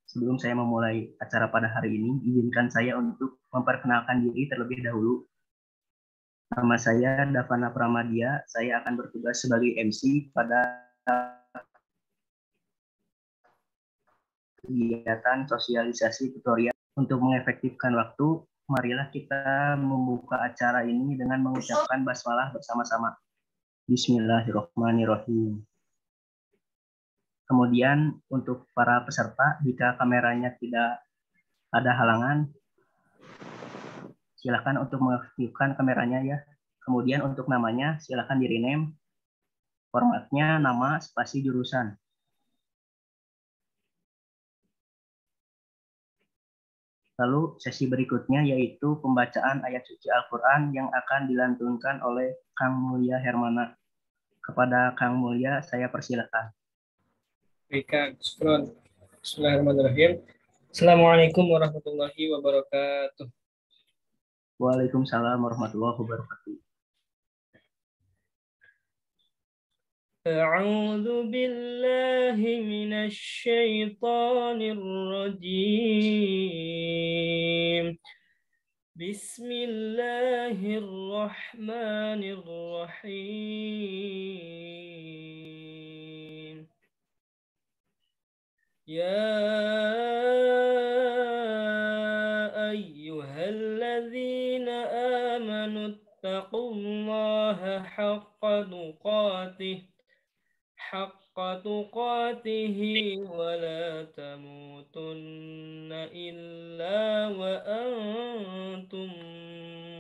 Sebelum saya memulai acara pada hari ini, izinkan saya untuk memperkenalkan diri terlebih dahulu. Nama saya Davana Pramadia, saya akan bertugas sebagai MC pada kegiatan sosialisasi tutorial. Untuk mengefektifkan waktu, marilah kita membuka acara ini dengan mengucapkan basmalah bersama-sama. Bismillahirrahmanirrahim. Kemudian untuk para peserta, jika kameranya tidak ada halangan, silakan untuk mengaktifkan kameranya ya. Kemudian untuk namanya, silakan di-rename. Formatnya nama spasi jurusan. Lalu sesi berikutnya yaitu pembacaan ayat suci Al-Quran yang akan dilantunkan oleh Kang Mulya Hermana. Kepada Kang Mulya, saya persilakan. Baik, Bismillahirrahmanirrahim. Assalamualaikum warahmatullahi wabarakatuh. Waalaikumsalam warahmatullahi wabarakatuh. أعوذ بالله من الشيطان الرجيم بسم الله الرحمن الرحيم يا أيها الذين آمنوا اتقوا الله حق تقاته ولا تموتن إلا وأنتم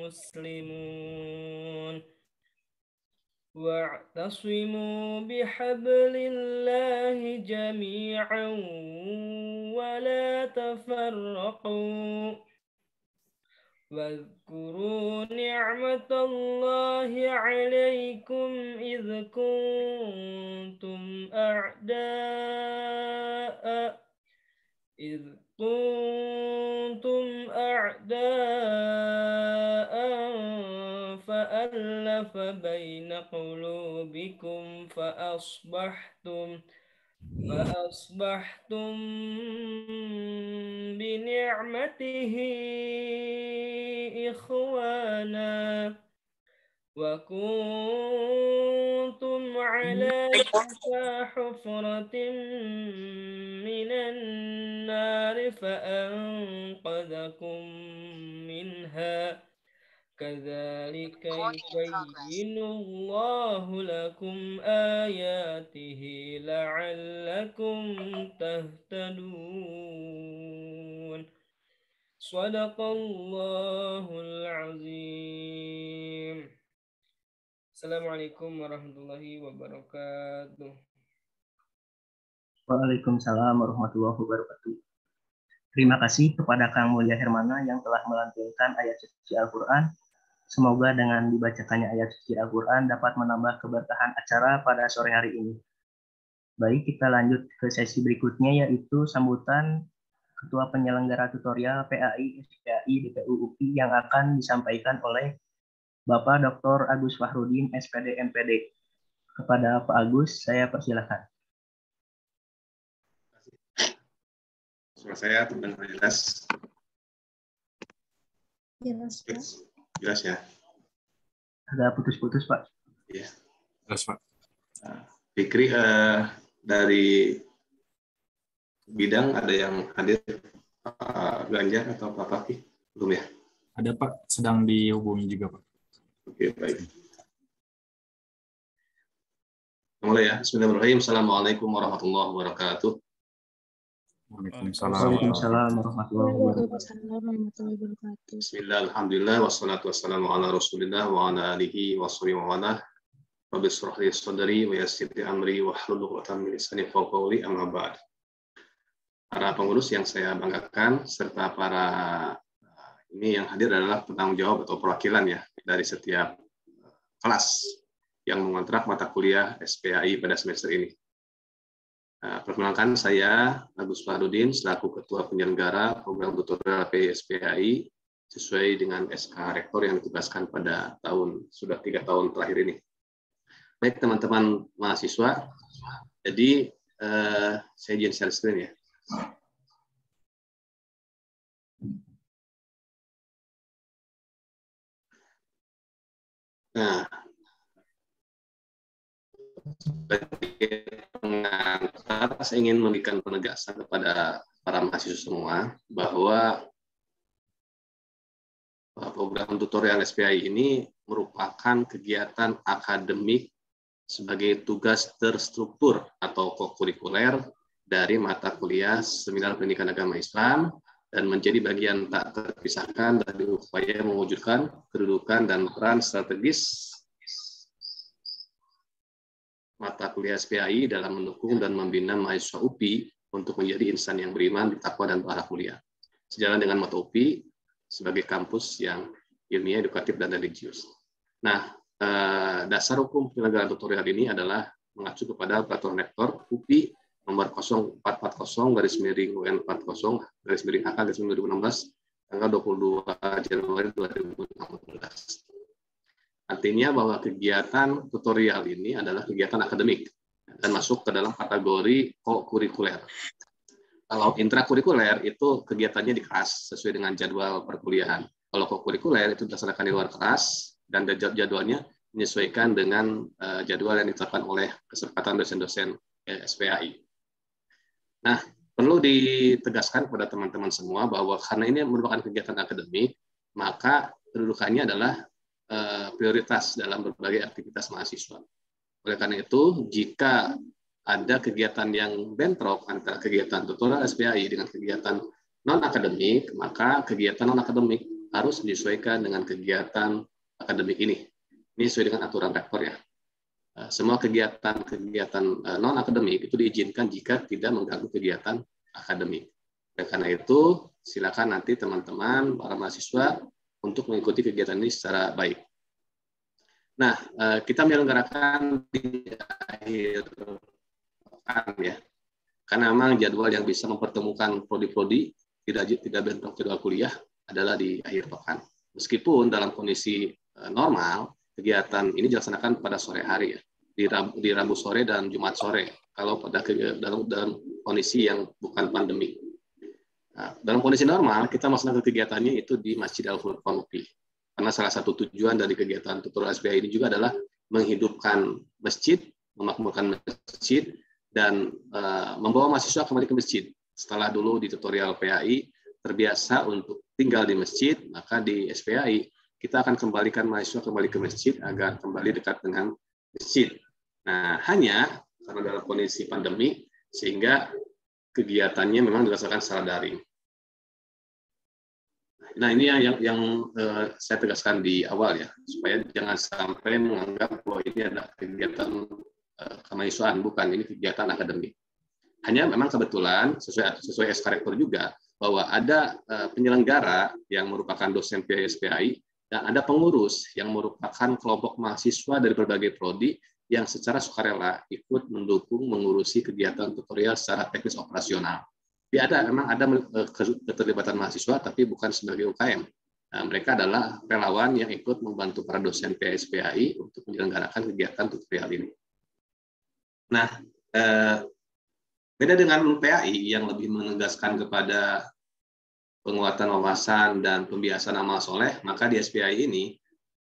مسلمون واعتصموا بحبل الله جميعا ولا تفرقوا واذكروا نعمة الله عليكم إذ كنتم أعداء فألف بين قلوبكم فأصبحتم بنعمته إخوانا وكنتم على شفا حفرة من النار فأنقذكم منها كذلك يبين الله لكم آياته لعلكم تهتدون صدق الله العظيم. Assalamualaikum warahmatullahi wabarakatuh. Waalaikumsalam warahmatullahi wabarakatuh. Terima kasih kepada Kang Mulya Hermana yang telah melantunkan ayat suci Al-Quran. Semoga dengan dibacakannya ayat suci Al-Quran dapat menambah keberkahan acara pada sore hari ini. Baik, kita lanjut ke sesi berikutnya yaitu sambutan Ketua Penyelenggara Tutorial PAI, SPAI, DPU UPI yang akan disampaikan oleh Bapak Dr. Agus Fahrudin, SPD, MPD. Kepada Pak Agus, saya persilakan. Suara saya terdengar jelas? Jelas, Pak. Jelas ya? Agak putus-putus, Pak. Iya. Jelas, Pak. Fikri, dari bidang ada yang hadir, Ganjar atau Pak Fakih? Belum ya? Ada, Pak. Sedang dihubungi juga, Pak. Oke, baik. Mulai ya. Bismillahirrahmanirrahim. Assalamualaikum warahmatullahi wabarakatuh. Waalaikumsalam warahmatullahi wabarakatuh. Bismillah, alhamdulillah, wassalatu wassalamu ala rasulillah wa ala alihi wa sahbihi wa ala. Rabbi shrah li sadri wa yassir li amri wahlul 'uqdatam min lisani yafqahu qawli, amma ba'd. Para pengurus yang saya banggakan serta para ini yang hadir adalah penanggung jawab atau perwakilan ya dari setiap kelas yang mengontrak mata kuliah SPAI pada semester ini. Perkenalkan, saya Agus Fahrudin selaku Ketua Penyelenggara Program Tutorial PSPAI sesuai dengan SK Rektor yang ditugaskan pada sudah 3 tahun terakhir ini. Baik teman-teman mahasiswa Jadi saya izin share screen ya. Nah, sebagai pengantar, saya ingin memberikan penegasan kepada para mahasiswa semua bahwa program tutorial SPI ini merupakan kegiatan akademik sebagai tugas terstruktur atau kokurikuler dari mata kuliah Seminar Pendidikan Agama Islam dan menjadi bagian tak terpisahkan dari upaya mewujudkan kedudukan dan peran strategis mata kuliah SPI dalam mendukung dan membina mahasiswa UPI untuk menjadi insan yang beriman, bertakwa, dan para kuliah. Sejalan dengan mata UPI sebagai kampus yang ilmiah, edukatif, dan religius. Nah, dasar hukum penyelenggaraan tutorial ini adalah mengacu kepada peraturan rektor UPI nomor 0440/UN40/HK/2016 tanggal 22 Januari 2016. Artinya bahwa kegiatan tutorial ini adalah kegiatan akademik dan masuk ke dalam kategori kokurikuler. Kalau intrakurikuler itu kegiatannya di kelas sesuai dengan jadwal perkuliahan. Kalau kokurikuler itu dilaksanakan di luar kelas dan jadwalnya menyesuaikan dengan jadwal yang ditetapkan oleh kesepakatan dosen-dosen SPAI. Nah, perlu ditegaskan kepada teman-teman semua bahwa karena ini merupakan kegiatan akademik, maka kedudukannya adalah prioritas dalam berbagai aktivitas mahasiswa. Oleh karena itu, jika ada kegiatan yang bentrok antara kegiatan tutorial SPAI dengan kegiatan non-akademik, maka kegiatan non-akademik harus menyesuaikan dengan kegiatan akademik ini. Ini sesuai dengan aturan rektor ya. Semua kegiatan non-akademik itu diizinkan jika tidak mengganggu kegiatan akademik. Oleh karena itu, silakan nanti teman-teman, para mahasiswa, untuk mengikuti kegiatan ini secara baik. Nah, kita menyelenggarakan di akhir pekan ya, karena memang jadwal yang bisa mempertemukan prodi-prodi tidak bentrok jadwal kuliah adalah di akhir pekan. Meskipun dalam kondisi normal, kegiatan ini dilaksanakan pada sore hari ya, di Rabu sore dan Jumat sore. Kalau pada dalam kondisi yang bukan pandemi. Nah, dalam kondisi normal, kita melaksanakan kegiatannya itu di Masjid Al-Furqan UPI. Karena salah satu tujuan dari kegiatan tutorial SPI ini juga adalah menghidupkan masjid, memakmurkan masjid, dan membawa mahasiswa kembali ke masjid. Setelah dulu di tutorial PAI terbiasa untuk tinggal di masjid, maka di SPI kita akan kembalikan mahasiswa kembali ke masjid agar kembali dekat dengan masjid. Nah, hanya karena dalam kondisi pandemi, sehingga kegiatannya memang dilaksanakan secara daring. Nah, ini yang saya tegaskan di awal ya, supaya jangan sampai menganggap bahwa ini adalah kegiatan kemahasiswaan, bukan, ini kegiatan akademik. Hanya memang kebetulan sesuai SK Rektor juga bahwa ada penyelenggara yang merupakan dosen PSPAI dan ada pengurus yang merupakan kelompok mahasiswa dari berbagai prodi yang secara sukarela ikut mendukung mengurusi kegiatan tutorial secara teknis operasional. Memang ada keterlibatan mahasiswa, tapi bukan sebagai UKM. Nah, mereka adalah relawan yang ikut membantu para dosen PSPAI untuk menyelenggarakan kegiatan tutorial ini. Nah, beda dengan PAI yang lebih menegaskan kepada penguatan wawasan dan pembiasaan amal soleh, maka di SPAI ini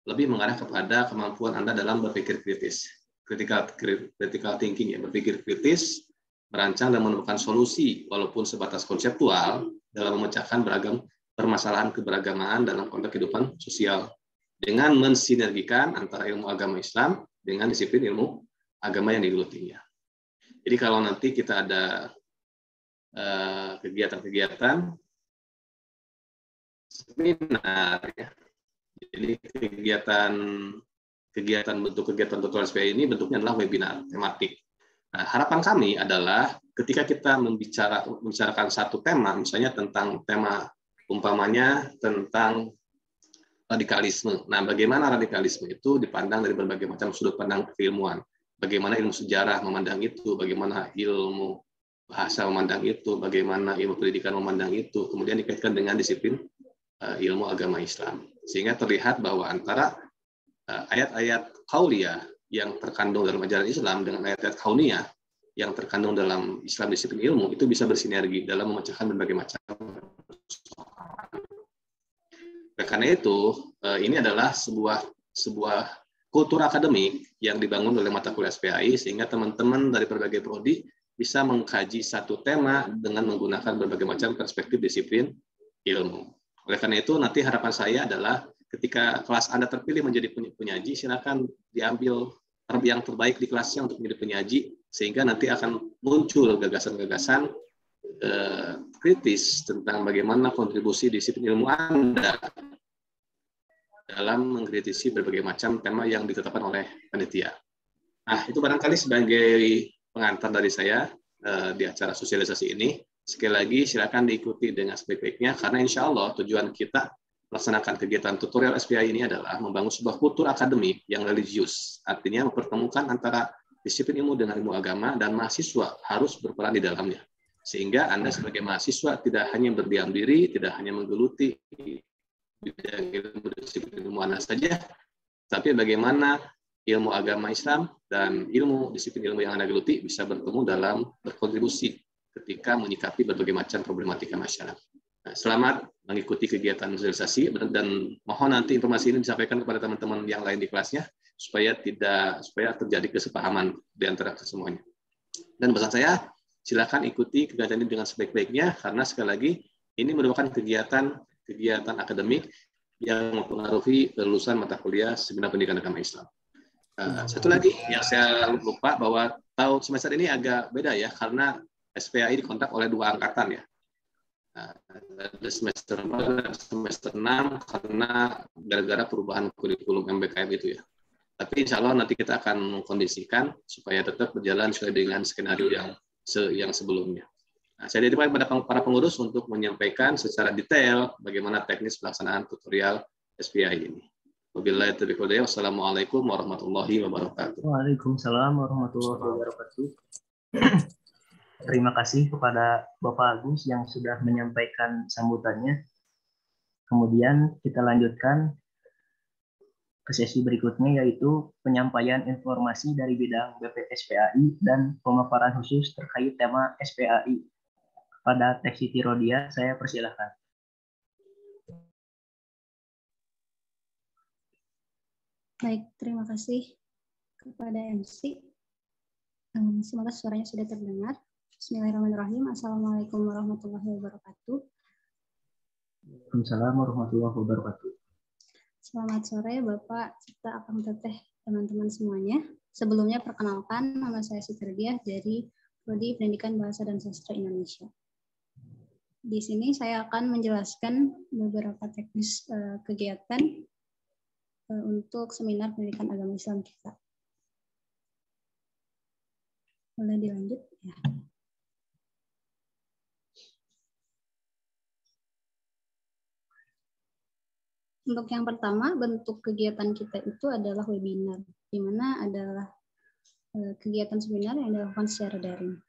lebih mengarah kepada kemampuan Anda dalam berpikir kritis, critical thinking, ya, berpikir kritis, merancang dan menemukan solusi walaupun sebatas konseptual dalam memecahkan beragam permasalahan keberagamaan dalam konteks kehidupan sosial dengan mensinergikan antara ilmu agama Islam dengan disiplin ilmu agama yang digelutinya. Jadi kalau nanti kita ada kegiatan-kegiatan seminar, ya, jadi bentuk kegiatan tutorial SPI ini bentuknya adalah webinar tematik. Nah, harapan kami adalah ketika kita membicarakan satu tema, misalnya tentang tema umpamanya tentang radikalisme. Nah, bagaimana radikalisme itu dipandang dari berbagai macam sudut pandang keilmuan. Bagaimana ilmu sejarah memandang itu, bagaimana ilmu bahasa memandang itu, bagaimana ilmu pendidikan memandang itu, kemudian dikaitkan dengan disiplin ilmu agama Islam. Sehingga terlihat bahwa antara ayat-ayat qauliyah yang terkandung dalam ajaran Islam dengan ayat-ayat kauniyah yang terkandung dalam Islam disiplin ilmu itu bisa bersinergi dalam memecahkan berbagai macam persoalan. Karena itu, ini adalah sebuah kultur akademik yang dibangun oleh mata kuliah SPAI sehingga teman-teman dari berbagai prodi bisa mengkaji satu tema dengan menggunakan berbagai macam perspektif disiplin ilmu. Oleh karena itu, nanti harapan saya adalah ketika kelas Anda terpilih menjadi penyaji, silakan diambil yang terbaik di kelasnya untuk menjadi penyaji, sehingga nanti akan muncul gagasan-gagasan kritis tentang bagaimana kontribusi disiplin ilmu Anda dalam mengkritisi berbagai macam tema yang ditetapkan oleh panitia. Nah, itu barangkali sebagai pengantar dari saya di acara sosialisasi ini. Sekali lagi, silakan diikuti dengan sebaik-baiknya, karena insya Allah tujuan kita melaksanakan kegiatan tutorial SPAI ini adalah membangun sebuah kultur akademik yang religius, artinya mempertemukan antara disiplin ilmu dengan ilmu agama, dan mahasiswa harus berperan di dalamnya. Sehingga Anda sebagai mahasiswa tidak hanya berdiam diri, tidak hanya menggeluti bidang ilmu disiplin ilmu Anda saja, tapi bagaimana ilmu agama Islam dan ilmu disiplin ilmu yang Anda geluti bisa bertemu dalam berkontribusi ketika menyikapi berbagai macam problematika masyarakat. Nah, selamat mengikuti kegiatan sosialisasi dan mohon nanti informasi ini disampaikan kepada teman-teman yang lain di kelasnya supaya terjadi kesepahaman di antara kesemuanya. Dan pesan saya, silakan ikuti kegiatan ini dengan sebaik-baiknya, karena sekali lagi ini merupakan kegiatan akademik yang mempengaruhi kelulusan mata kuliah Seminar Pendidikan Agama Islam. Satu lagi yang saya lupa, bahwa tahun semester ini agak beda ya, karena SPAI dikontak oleh 2 angkatan ya. Ada semester 4 dan semester 6 karena gara-gara perubahan kurikulum MBKM itu ya. Tapi insya Allah nanti kita akan mengkondisikan supaya tetap berjalan sesuai dengan skenario yang sebelumnya. Nah, saya titipkan kepada para pengurus untuk menyampaikan secara detail bagaimana teknis pelaksanaan tutorial SPAI ini. Wabillahi taufiq wal hidayah. Wassalamualaikum warahmatullahi wabarakatuh. Waalaikumsalam warahmatullahi wabarakatuh. Terima kasih kepada Bapak Agus yang sudah menyampaikan sambutannya. Kemudian kita lanjutkan ke sesi berikutnya, yaitu penyampaian informasi dari bidang BPSPAI dan pemaparan khusus terkait tema SPAI. Pada Teh Siti Rodia, saya persilahkan. Baik, terima kasih kepada MC. Semoga suaranya sudah terdengar. Bismillahirrahmanirrahim. Assalamualaikum warahmatullahi wabarakatuh. Waalaikumsalam warahmatullahi wabarakatuh. Selamat sore Bapak serta Akang Teteh, teman-teman semuanya. Sebelumnya perkenalkan, nama saya Siti Rodia dari Prodi Pendidikan Bahasa dan Sastra Indonesia. Di sini saya akan menjelaskan beberapa teknis kegiatan untuk Seminar Pendidikan Agama Islam kita. Boleh dilanjut? Ya. Untuk yang pertama, bentuk kegiatan kita itu adalah webinar, di mana adalah kegiatan seminar yang dilakukan secara daring.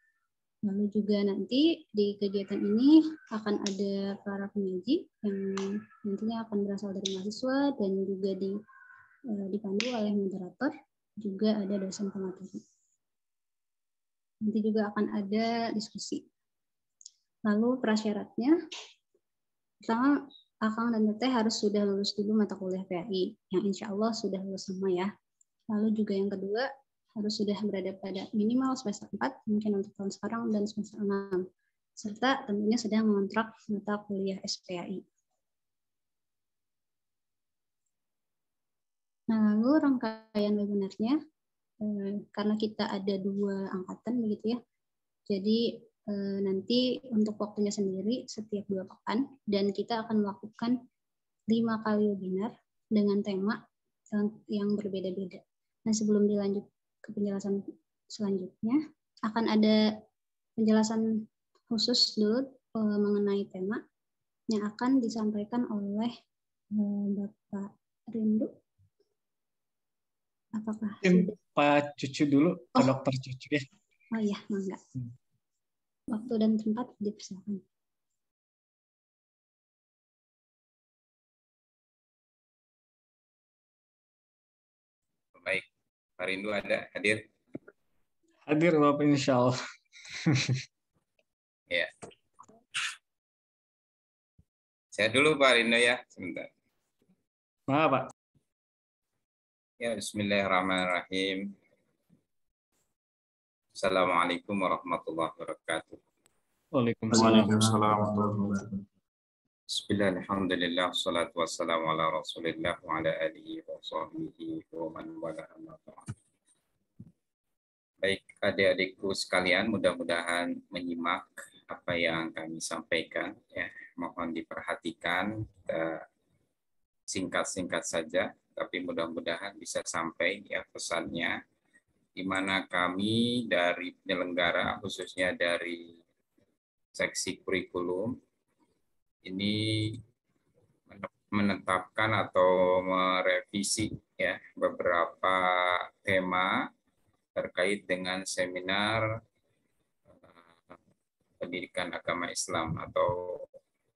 Lalu juga nanti di kegiatan ini akan ada para penyaji yang nantinya akan berasal dari mahasiswa dan juga dipandu oleh moderator, juga ada dosen pemateri. Nanti juga akan ada diskusi. Lalu prasyaratnya, pertama, Akang dan Teteh harus sudah lulus dulu mata kuliah PAI, yang insya Allah sudah lulus semua ya. Lalu juga yang kedua, harus sudah berada pada minimal semester 4, mungkin untuk tahun sekarang, dan semester 6. Serta tentunya sedang mengontrak mata kuliah SPAI. Nah, lalu rangkaian webinarnya, karena kita ada 2 angkatan begitu ya, jadi nanti untuk waktunya sendiri setiap 2 pekan, dan kita akan melakukan 5 kali webinar dengan tema yang berbeda-beda. Nah, sebelum dilanjut ke penjelasan selanjutnya, akan ada penjelasan khusus dulu mengenai tema yang akan disampaikan oleh Bapak Rindu. Apakah sudah? Pak Cucu dulu, Pak Dokter Cucu ya. Oh iya, mangga. Waktu dan tempat dipersilakan. Baik, Pak Rindu ada hadir? Hadir Bapak insya Allah. Ya. Saya dulu Pak Rindo ya, sebentar. Maaf Pak. Ya, bismillahirrahmanirrahim. Assalamualaikum warahmatullahi wabarakatuh. Waalaikumsalam. Bismillah, alhamdulillah, salatu wassalamu ala rasulillah wa ala alihi wa sahbihi wa man wala amma ba'd. Baik adik-adikku sekalian, mudah-mudahan menyimak apa yang kami sampaikan. Ya, mohon diperhatikan, kita singkat-singkat saja, tapi mudah-mudahan bisa sampai ya pesannya, di mana kami dari penyelenggara, khususnya dari seksi kurikulum, ini menetapkan atau merevisi ya beberapa tema terkait dengan seminar pendidikan agama Islam atau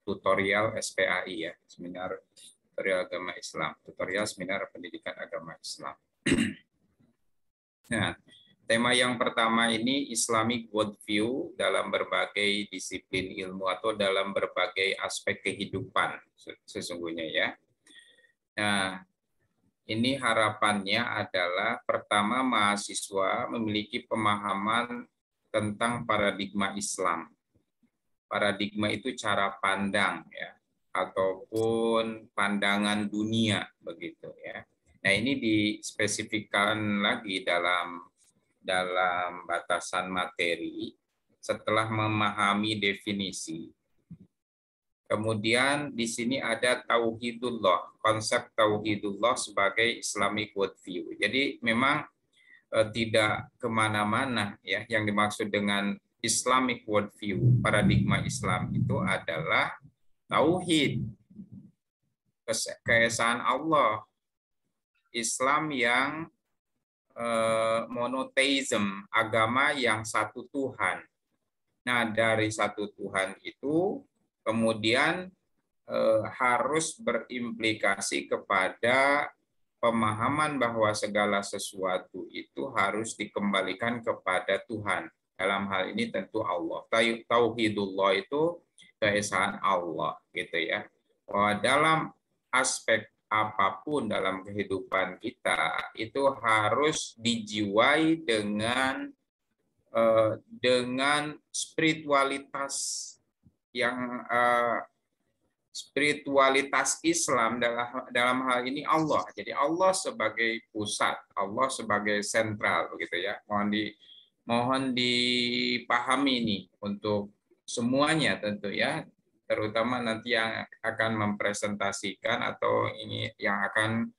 tutorial SPAI ya, seminar tutorial agama Islam, tutorial seminar pendidikan agama Islam. Nah, tema yang pertama ini Islamic worldview dalam berbagai disiplin ilmu atau dalam berbagai aspek kehidupan sesungguhnya ya. Nah, ini harapannya adalah pertama mahasiswa memiliki pemahaman tentang paradigma Islam. Paradigma itu cara pandang ya, ataupun pandangan dunia begitu ya. Nah, ini dispesifikkan lagi dalam batasan materi setelah memahami definisi. Kemudian di sini ada tauhidullah, konsep tauhidullah sebagai Islamic worldview. Jadi memang tidak kemana-mana ya, yang dimaksud dengan Islamic worldview, paradigma Islam itu adalah tauhid, keesaan Allah, Islam yang monoteism, agama yang satu Tuhan. Nah, dari satu Tuhan itu kemudian harus berimplikasi kepada pemahaman bahwa segala sesuatu itu harus dikembalikan kepada Tuhan. Dalam hal ini tentu Allah. Tauhidullah itu keesaan Allah, gitu ya. Bahwa dalam aspek apapun dalam kehidupan kita itu harus dijiwai dengan spiritualitas yang spiritualitas Islam dalam hal ini Allah. Jadi Allah sebagai pusat, Allah sebagai sentral begitu ya. Mohon dipahami ini untuk semuanya tentu ya, terutama nanti yang akan mempresentasikan atau ini yang akan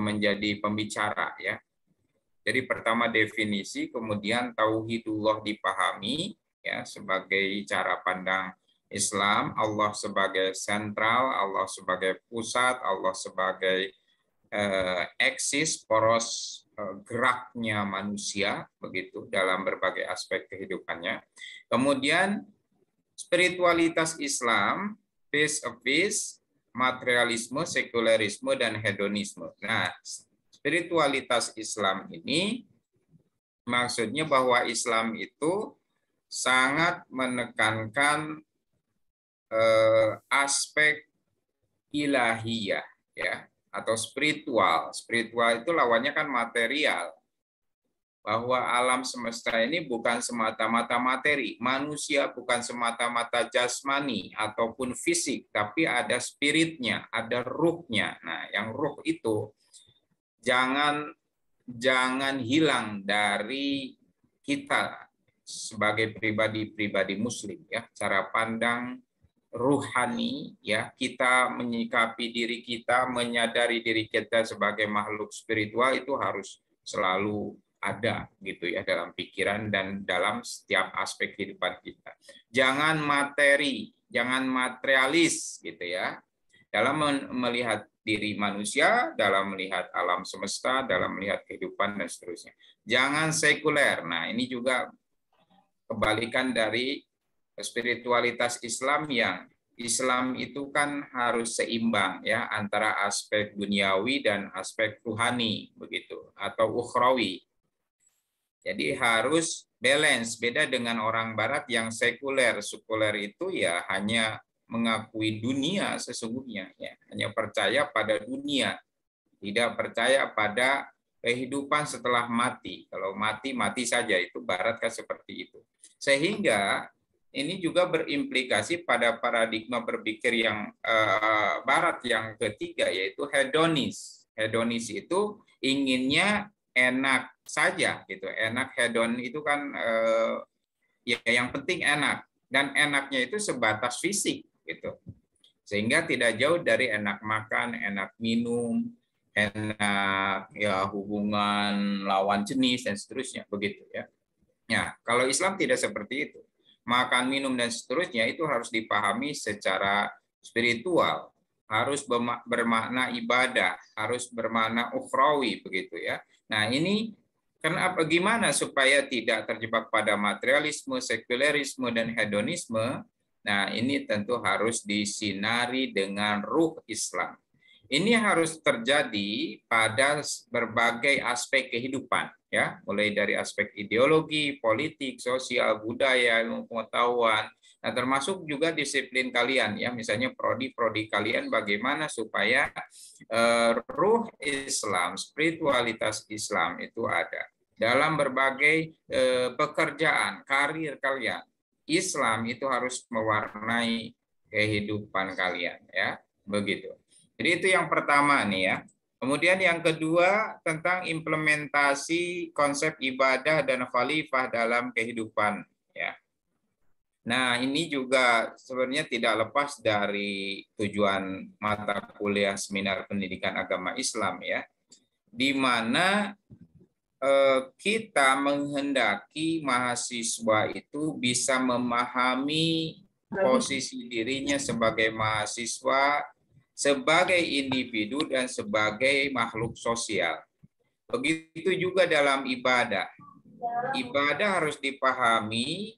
menjadi pembicara ya. Jadi pertama definisi, kemudian tauhidullah dipahami ya sebagai cara pandang Islam, Allah sebagai sentral, Allah sebagai pusat, Allah sebagai eksis poros geraknya manusia begitu dalam berbagai aspek kehidupannya. Kemudian spiritualitas Islam, face of peace, materialisme, sekularisme, dan hedonisme. Nah, spiritualitas Islam ini maksudnya bahwa Islam itu sangat menekankan aspek ilahiyah ya, atau spiritual. Spiritual itu lawannya kan material. Bahwa alam semesta ini bukan semata-mata materi, manusia bukan semata-mata jasmani ataupun fisik, tapi ada spiritnya, ada ruhnya. Nah, yang ruh itu jangan hilang dari kita sebagai pribadi Muslim ya. Cara pandang ruhani ya, kita menyikapi diri kita, menyadari diri kita sebagai makhluk spiritual itu harus selalu ada gitu ya dalam pikiran dan dalam setiap aspek kehidupan kita. Jangan materi, jangan materialis gitu ya. Dalam melihat diri manusia, dalam melihat alam semesta, dalam melihat kehidupan dan seterusnya. Jangan sekuler. Nah, ini juga kebalikan dari spiritualitas Islam yang Islam itu kan harus seimbang ya antara aspek duniawi dan aspek ruhani begitu atau ukhrawi. Jadi harus balance, beda dengan orang barat yang sekuler. Sekuler itu ya hanya mengakui dunia sesungguhnya, ya, hanya percaya pada dunia, tidak percaya pada kehidupan setelah mati. Kalau mati, mati saja, itu barat kan seperti itu. Sehingga ini juga berimplikasi pada paradigma berpikir yang barat yang ketiga, yaitu hedonis. Hedonis itu inginnya enak saja gitu. Enak, hedon itu kan ya yang penting enak, dan enaknya itu sebatas fisik gitu. Sehingga tidak jauh dari enak makan, enak minum, enak ya hubungan lawan jenis dan seterusnya begitu ya. Ya, kalau Islam tidak seperti itu. Makan, minum dan seterusnya itu harus dipahami secara spiritual, harus bermakna ibadah, harus bermakna ukhrawi begitu ya. Nah, ini kenapa, gimana supaya tidak terjebak pada materialisme, sekulerisme dan hedonisme? Nah, ini tentu harus disinari dengan ruh Islam. Ini harus terjadi pada berbagai aspek kehidupan, ya, mulai dari aspek ideologi, politik, sosial, budaya, ilmu pengetahuan, nah termasuk juga disiplin kalian, ya, misalnya prodi-prodi kalian bagaimana supaya ruh Islam, spiritualitas Islam itu ada dalam berbagai pekerjaan, karir kalian. Islam itu harus mewarnai kehidupan kalian, ya, begitu. Jadi itu yang pertama nih ya. Kemudian yang kedua tentang implementasi konsep ibadah dan khalifah dalam kehidupan ya. Nah, ini juga sebenarnya tidak lepas dari tujuan mata kuliah Seminar Pendidikan Agama Islam ya. Di mana kita menghendaki mahasiswa itu bisa memahami posisi dirinya sebagai mahasiswa, sebagai individu dan sebagai makhluk sosial. Begitu juga dalam ibadah. Ibadah harus dipahami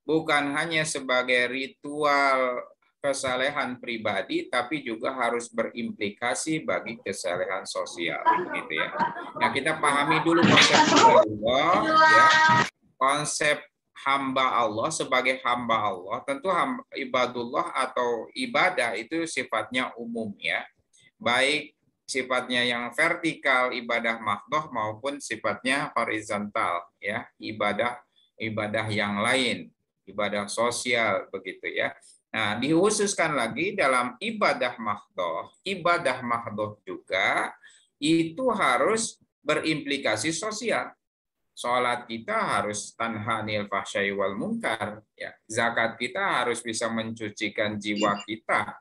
bukan hanya sebagai ritual kesalehan pribadi, tapi juga harus berimplikasi bagi kesalehan sosial, gitu ya. Nah, kita pahami dulu konsep Allah, ya. Konsep hamba Allah sebagai hamba Allah, tentu ibadullah atau ibadah itu sifatnya umum ya, baik sifatnya yang vertikal ibadah mahdhah maupun sifatnya horizontal ya, ibadah yang lain, ibadah sosial begitu ya. Nah, dikhususkan lagi dalam ibadah mahdhah juga itu harus berimplikasi sosial. Sholat kita harus tanha anil fahsyai wal munkar, ya. Zakat kita harus bisa mencucikan jiwa kita,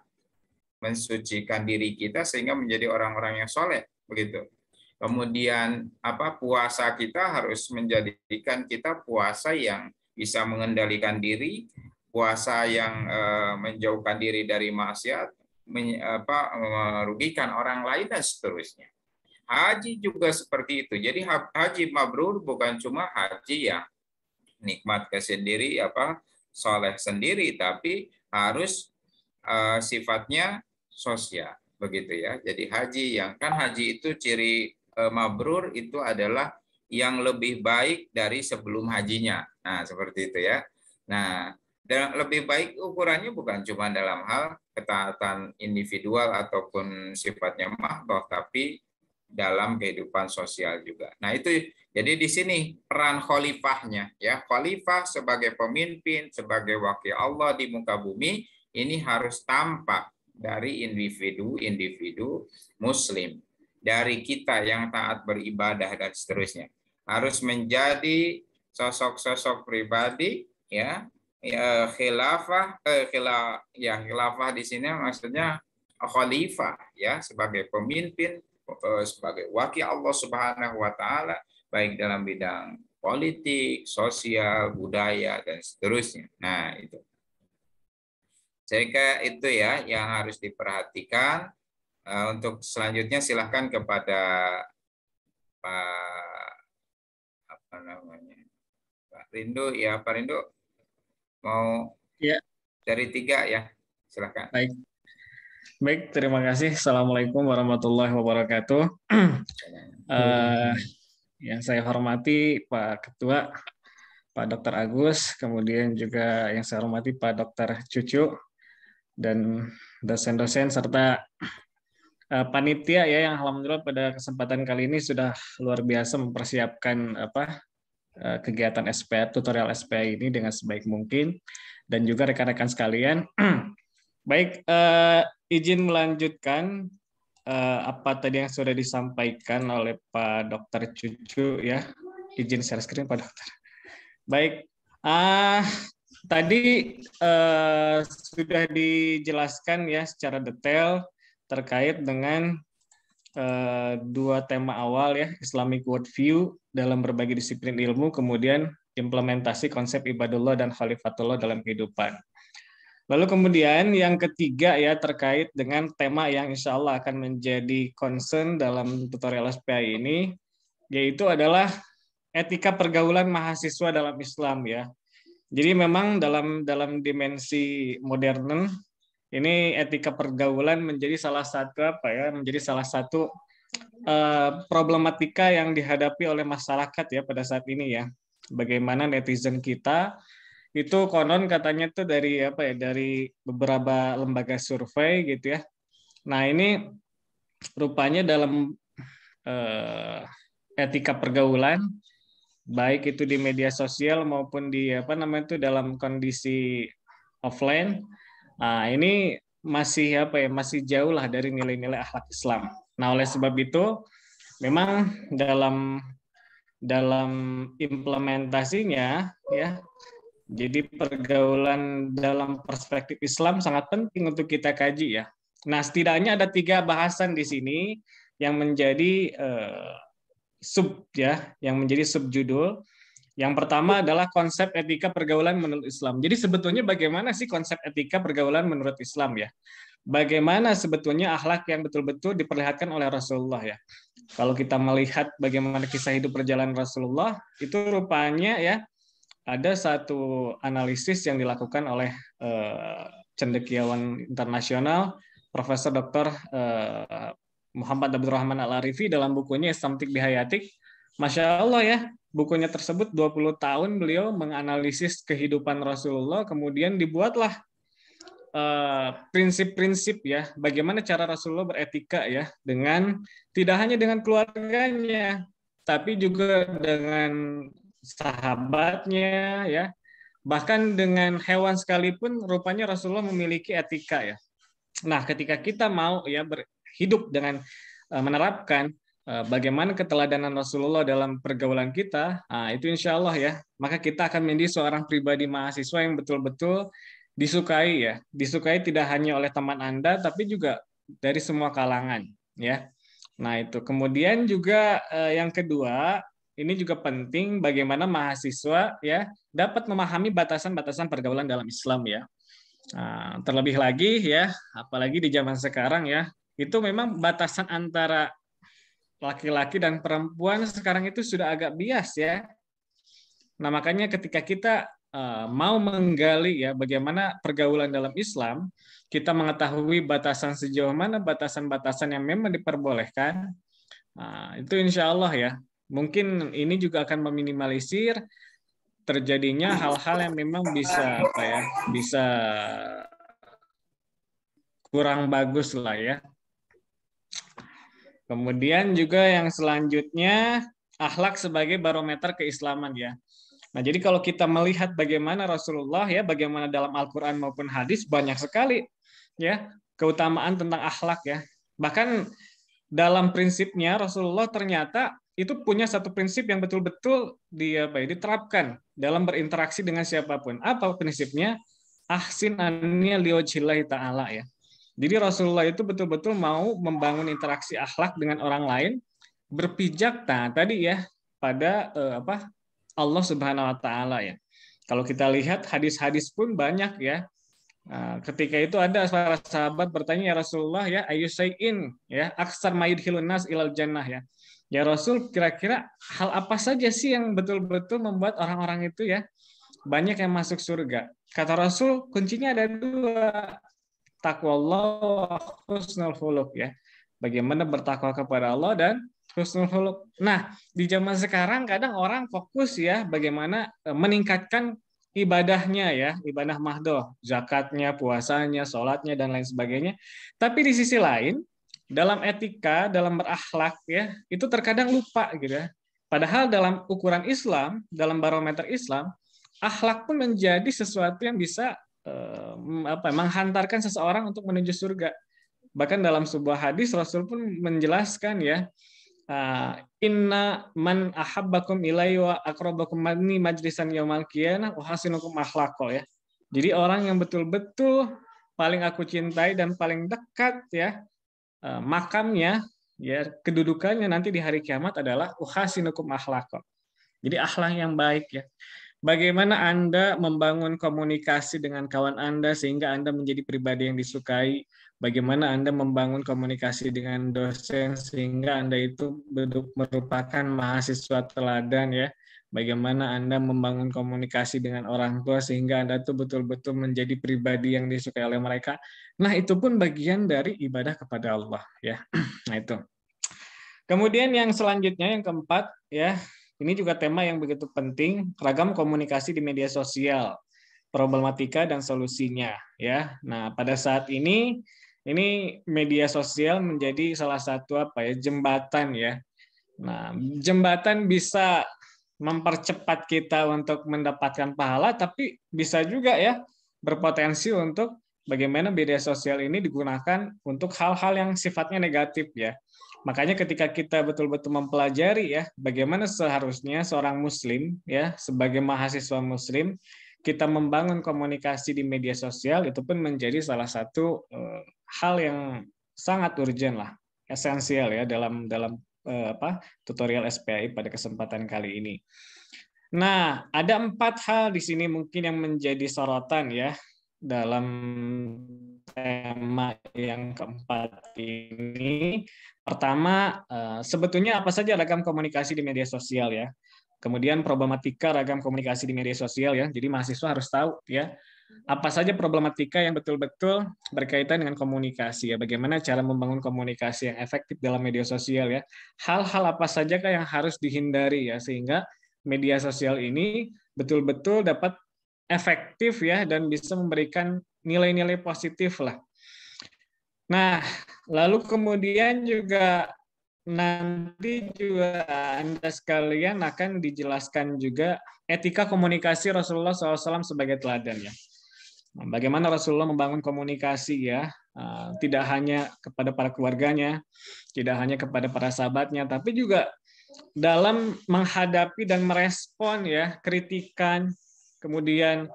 mensucikan diri kita sehingga menjadi orang-orang yang soleh, begitu. Kemudian puasa kita harus menjadikan kita puasa yang bisa mengendalikan diri, puasa yang menjauhkan diri dari maksiat, merugikan orang lain dan seterusnya. Haji juga seperti itu. Jadi haji mabrur bukan cuma haji yang nikmat ke sendiri, soleh sendiri, tapi harus sifatnya sosial, begitu ya. Jadi haji itu ciri mabrur itu adalah yang lebih baik dari sebelum hajinya. Nah, seperti itu ya. Nah, dan lebih baik ukurannya bukan cuma dalam hal ketaatan individual ataupun sifatnya mahdhah, tapi dalam kehidupan sosial juga. Nah, itu jadi di sini peran khalifahnya ya. Khalifah sebagai pemimpin, sebagai wakil Allah di muka bumi ini harus tampak dari individu muslim, dari kita yang taat beribadah dan seterusnya. Harus menjadi sosok-sosok pribadi ya. Khilafah di sini maksudnya khalifah ya, sebagai pemimpin, sebagai wakil Allah Subhanahu wa taala baik dalam bidang politik, sosial, budaya dan seterusnya. Nah, itu. Saya kira itu ya yang harus diperhatikan. Untuk selanjutnya silahkan kepada Pak Rindu ya, Pak Rindu mau ya dari 3 ya, silahkan. Baik, terima kasih. Assalamualaikum warahmatullahi wabarakatuh. Yang saya hormati Pak Ketua, Pak Dr. Agus, kemudian juga yang saya hormati Pak Dr. Cucu, dan dosen-dosen serta panitia ya yang alhamdulillah pada kesempatan kali ini sudah luar biasa mempersiapkan kegiatan SPA, tutorial SPA ini dengan sebaik mungkin, dan juga rekan-rekan sekalian. Baik, izin melanjutkan apa tadi yang sudah disampaikan oleh Pak Dr. Cucu ya. Izin share screen Pak Dokter. Baik, tadi sudah dijelaskan ya secara detail terkait dengan dua tema awal ya, Islamic worldview dalam berbagai disiplin ilmu, kemudian implementasi konsep ibadullah dan khalifatullah dalam kehidupan. Lalu kemudian yang ketiga ya terkait dengan tema yang insya Allah akan menjadi concern dalam tutorial SPA ini, yaitu adalah etika pergaulan mahasiswa dalam Islam ya. Jadi memang dalam dimensi modern ini etika pergaulan menjadi salah satu problematika yang dihadapi oleh masyarakat ya pada saat ini ya. Bagaimana netizen kita itu konon katanya tuh dari dari beberapa lembaga survei gitu ya. Nah, ini rupanya dalam etika pergaulan baik itu di media sosial maupun di dalam kondisi offline. Nah, ini masih masih jauh lah dari nilai-nilai akhlak Islam. Nah, oleh sebab itu memang dalam implementasinya ya, jadi pergaulan dalam perspektif Islam sangat penting untuk kita kaji ya. Nah, setidaknya ada 3 bahasan di sini yang menjadi yang menjadi subjudul. Yang pertama adalah konsep etika pergaulan menurut Islam. Jadi sebetulnya bagaimana sih konsep etika pergaulan menurut Islam ya? Bagaimana sebetulnya akhlak yang betul-betul diperlihatkan oleh Rasulullah ya? Kalau kita melihat bagaimana kisah hidup perjalanan Rasulullah, itu rupanya ya ada satu analisis yang dilakukan oleh cendekiawan internasional Profesor Dr. Muhammad Abdurrahman Al-Arifi dalam bukunya Islamtik Bihayatik. Masya Allah ya, bukunya tersebut 20 tahun beliau menganalisis kehidupan Rasulullah, kemudian dibuatlah prinsip-prinsip ya, bagaimana cara Rasulullah beretika ya, dengan tidak hanya dengan keluarganya, tapi juga dengan sahabatnya ya, bahkan dengan hewan sekalipun rupanya Rasulullah memiliki etika ya. Nah, ketika kita mau ya hidup dengan menerapkan bagaimana keteladanan Rasulullah dalam pergaulan kita, itu insya Allah ya, maka kita akan menjadi seorang pribadi mahasiswa yang betul-betul disukai ya, disukai tidak hanya oleh teman Anda, tapi juga dari semua kalangan ya. Nah itu kemudian juga yang kedua, ini juga penting bagaimana mahasiswa ya dapat memahami batasan-batasan pergaulan dalam Islam ya. Nah, terlebih lagi ya, apalagi di zaman sekarang ya, itu memang batasan antara laki-laki dan perempuan sekarang itu sudah agak bias ya. Nah makanya ketika kita mau menggali ya bagaimana pergaulan dalam Islam, kita mengetahui batasan sejauh mana batasan-batasan yang memang diperbolehkan. Nah, itu insya Allah ya, mungkin ini juga akan meminimalisir terjadinya hal-hal yang memang bisa bisa kurang bagus lah ya. Kemudian juga yang selanjutnya akhlak sebagai barometer keislaman ya. Nah, jadi kalau kita melihat bagaimana Rasulullah ya, bagaimana dalam Al-Qur'an maupun hadis banyak sekali ya keutamaan tentang akhlak ya. Bahkan dalam prinsipnya Rasulullah ternyata itu punya satu prinsip yang betul-betul diterapkan dalam berinteraksi dengan siapapun. Apa prinsipnya? Ahsin anniya liwajhillahi ta'ala ya. Jadi Rasulullah itu betul-betul mau membangun interaksi akhlak dengan orang lain, berpijak tadi ya pada Allah Subhanahu wa taala ya. Kalau kita lihat hadis-hadis pun banyak ya. Ketika itu ada para sahabat bertanya, ya Rasulullah ya, ayyusai'in ya aksar mayudkhilun nas ilal jannah ya. Ya Rasul, kira-kira hal apa saja sih yang betul-betul membuat orang-orang itu ya banyak yang masuk surga? Kata Rasul, kuncinya ada 2. Taqwallah wa husnul khuluq ya. Bagaimana bertakwa kepada Allah dan husnul khuluq. Nah, di zaman sekarang kadang orang fokus ya bagaimana meningkatkan ibadahnya ya, ibadah mahdoh, zakatnya, puasanya, sholatnya, dan lain sebagainya. Tapi di sisi lain, dalam etika, dalam berakhlak ya, itu terkadang lupa gitu ya. Padahal dalam ukuran Islam, dalam barometer Islam, akhlak pun menjadi sesuatu yang bisa menghantarkan seseorang untuk menuju surga. Bahkan dalam sebuah hadis Rasul pun menjelaskan ya, inna man ahabbakum ilaihi wa aqrabakum minni majlisan yaumal qiyamah wa hasinukum akhlaqo ya. Jadi orang yang betul-betul paling aku cintai dan paling dekat ya makamnya ya, kedudukannya nanti di hari kiamat adalah uhasinukum akhlaqo. Jadi akhlak yang baik ya. Bagaimana Anda membangun komunikasi dengan kawan Anda sehingga Anda menjadi pribadi yang disukai? Bagaimana Anda membangun komunikasi dengan dosen sehingga Anda itu merupakan mahasiswa teladan ya? Bagaimana Anda membangun komunikasi dengan orang tua sehingga Anda itu betul-betul menjadi pribadi yang disukai oleh mereka? Nah, itu pun bagian dari ibadah kepada Allah ya. Nah, itu. Kemudian yang selanjutnya yang keempat ya, ini juga tema yang begitu penting, ragam komunikasi di media sosial, problematika dan solusinya ya. Nah, pada saat ini media sosial menjadi salah satu jembatan ya. Nah, jembatan bisa mempercepat kita untuk mendapatkan pahala, tapi bisa juga ya berpotensi untuk bagaimana media sosial ini digunakan untuk hal-hal yang sifatnya negatif ya. Makanya ketika kita betul-betul mempelajari ya bagaimana seharusnya seorang muslim ya sebagai mahasiswa muslim kita membangun komunikasi di media sosial, itu pun menjadi salah satu hal yang sangat urgent lah, esensial ya dalam tutorial SPAI pada kesempatan kali ini. Nah, ada 4 hal di sini mungkin yang menjadi sorotan ya dalam tema yang keempat ini. Pertama, sebetulnya apa saja ragam komunikasi di media sosial ya. Kemudian problematika ragam komunikasi di media sosial ya. Jadi mahasiswa harus tahu ya apa saja problematika yang betul-betul berkaitan dengan komunikasi ya. Bagaimana cara membangun komunikasi yang efektif dalam media sosial ya. Hal-hal apa sajakah yang harus dihindari ya sehingga media sosial ini betul-betul dapat efektif ya dan bisa memberikan nilai-nilai positif lah. Nah, lalu kemudian juga nanti juga Anda sekalian akan dijelaskan juga etika komunikasi Rasulullah SAW sebagai teladan ya. Bagaimana Rasulullah membangun komunikasi ya, tidak hanya kepada para keluarganya, tidak hanya kepada para sahabatnya, tapi juga dalam menghadapi dan merespon ya kritikan, kemudian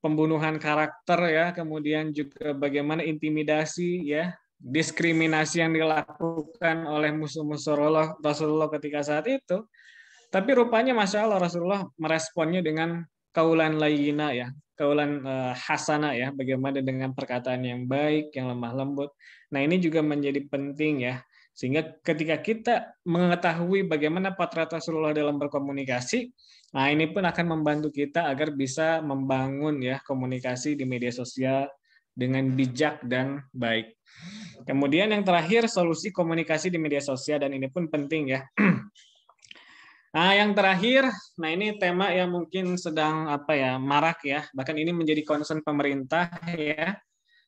pembunuhan karakter ya, kemudian juga bagaimana intimidasi ya, diskriminasi yang dilakukan oleh musuh-musuh Rasulullah ketika saat itu. Tapi rupanya Masya Allah Rasulullah meresponnya dengan kaulan layyina ya, kaulan hasana ya, bagaimana dengan perkataan yang baik, yang lemah lembut. Nah ini juga menjadi penting ya, sehingga ketika kita mengetahui bagaimana potret Rasulullah dalam berkomunikasi, nah ini pun akan membantu kita agar bisa membangun ya komunikasi di media sosial dengan bijak dan baik. Kemudian yang terakhir solusi komunikasi di media sosial, dan ini pun penting ya. Nah, yang terakhir, nah ini tema yang mungkin sedang marak ya, bahkan ini menjadi concern pemerintah ya.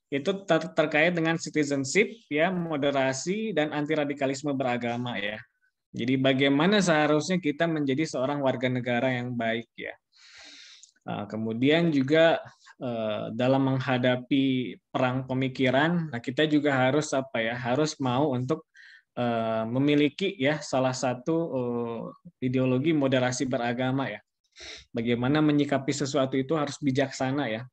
Itu terkait dengan citizenship ya, moderasi dan anti radikalisme beragama ya. Jadi bagaimana seharusnya kita menjadi seorang warga negara yang baik ya. Kemudian juga dalam menghadapi perang pemikiran, nah kita juga harus harus mau untuk memiliki ya salah satu ideologi moderasi beragama ya. Bagaimana menyikapi sesuatu itu harus bijaksana ya.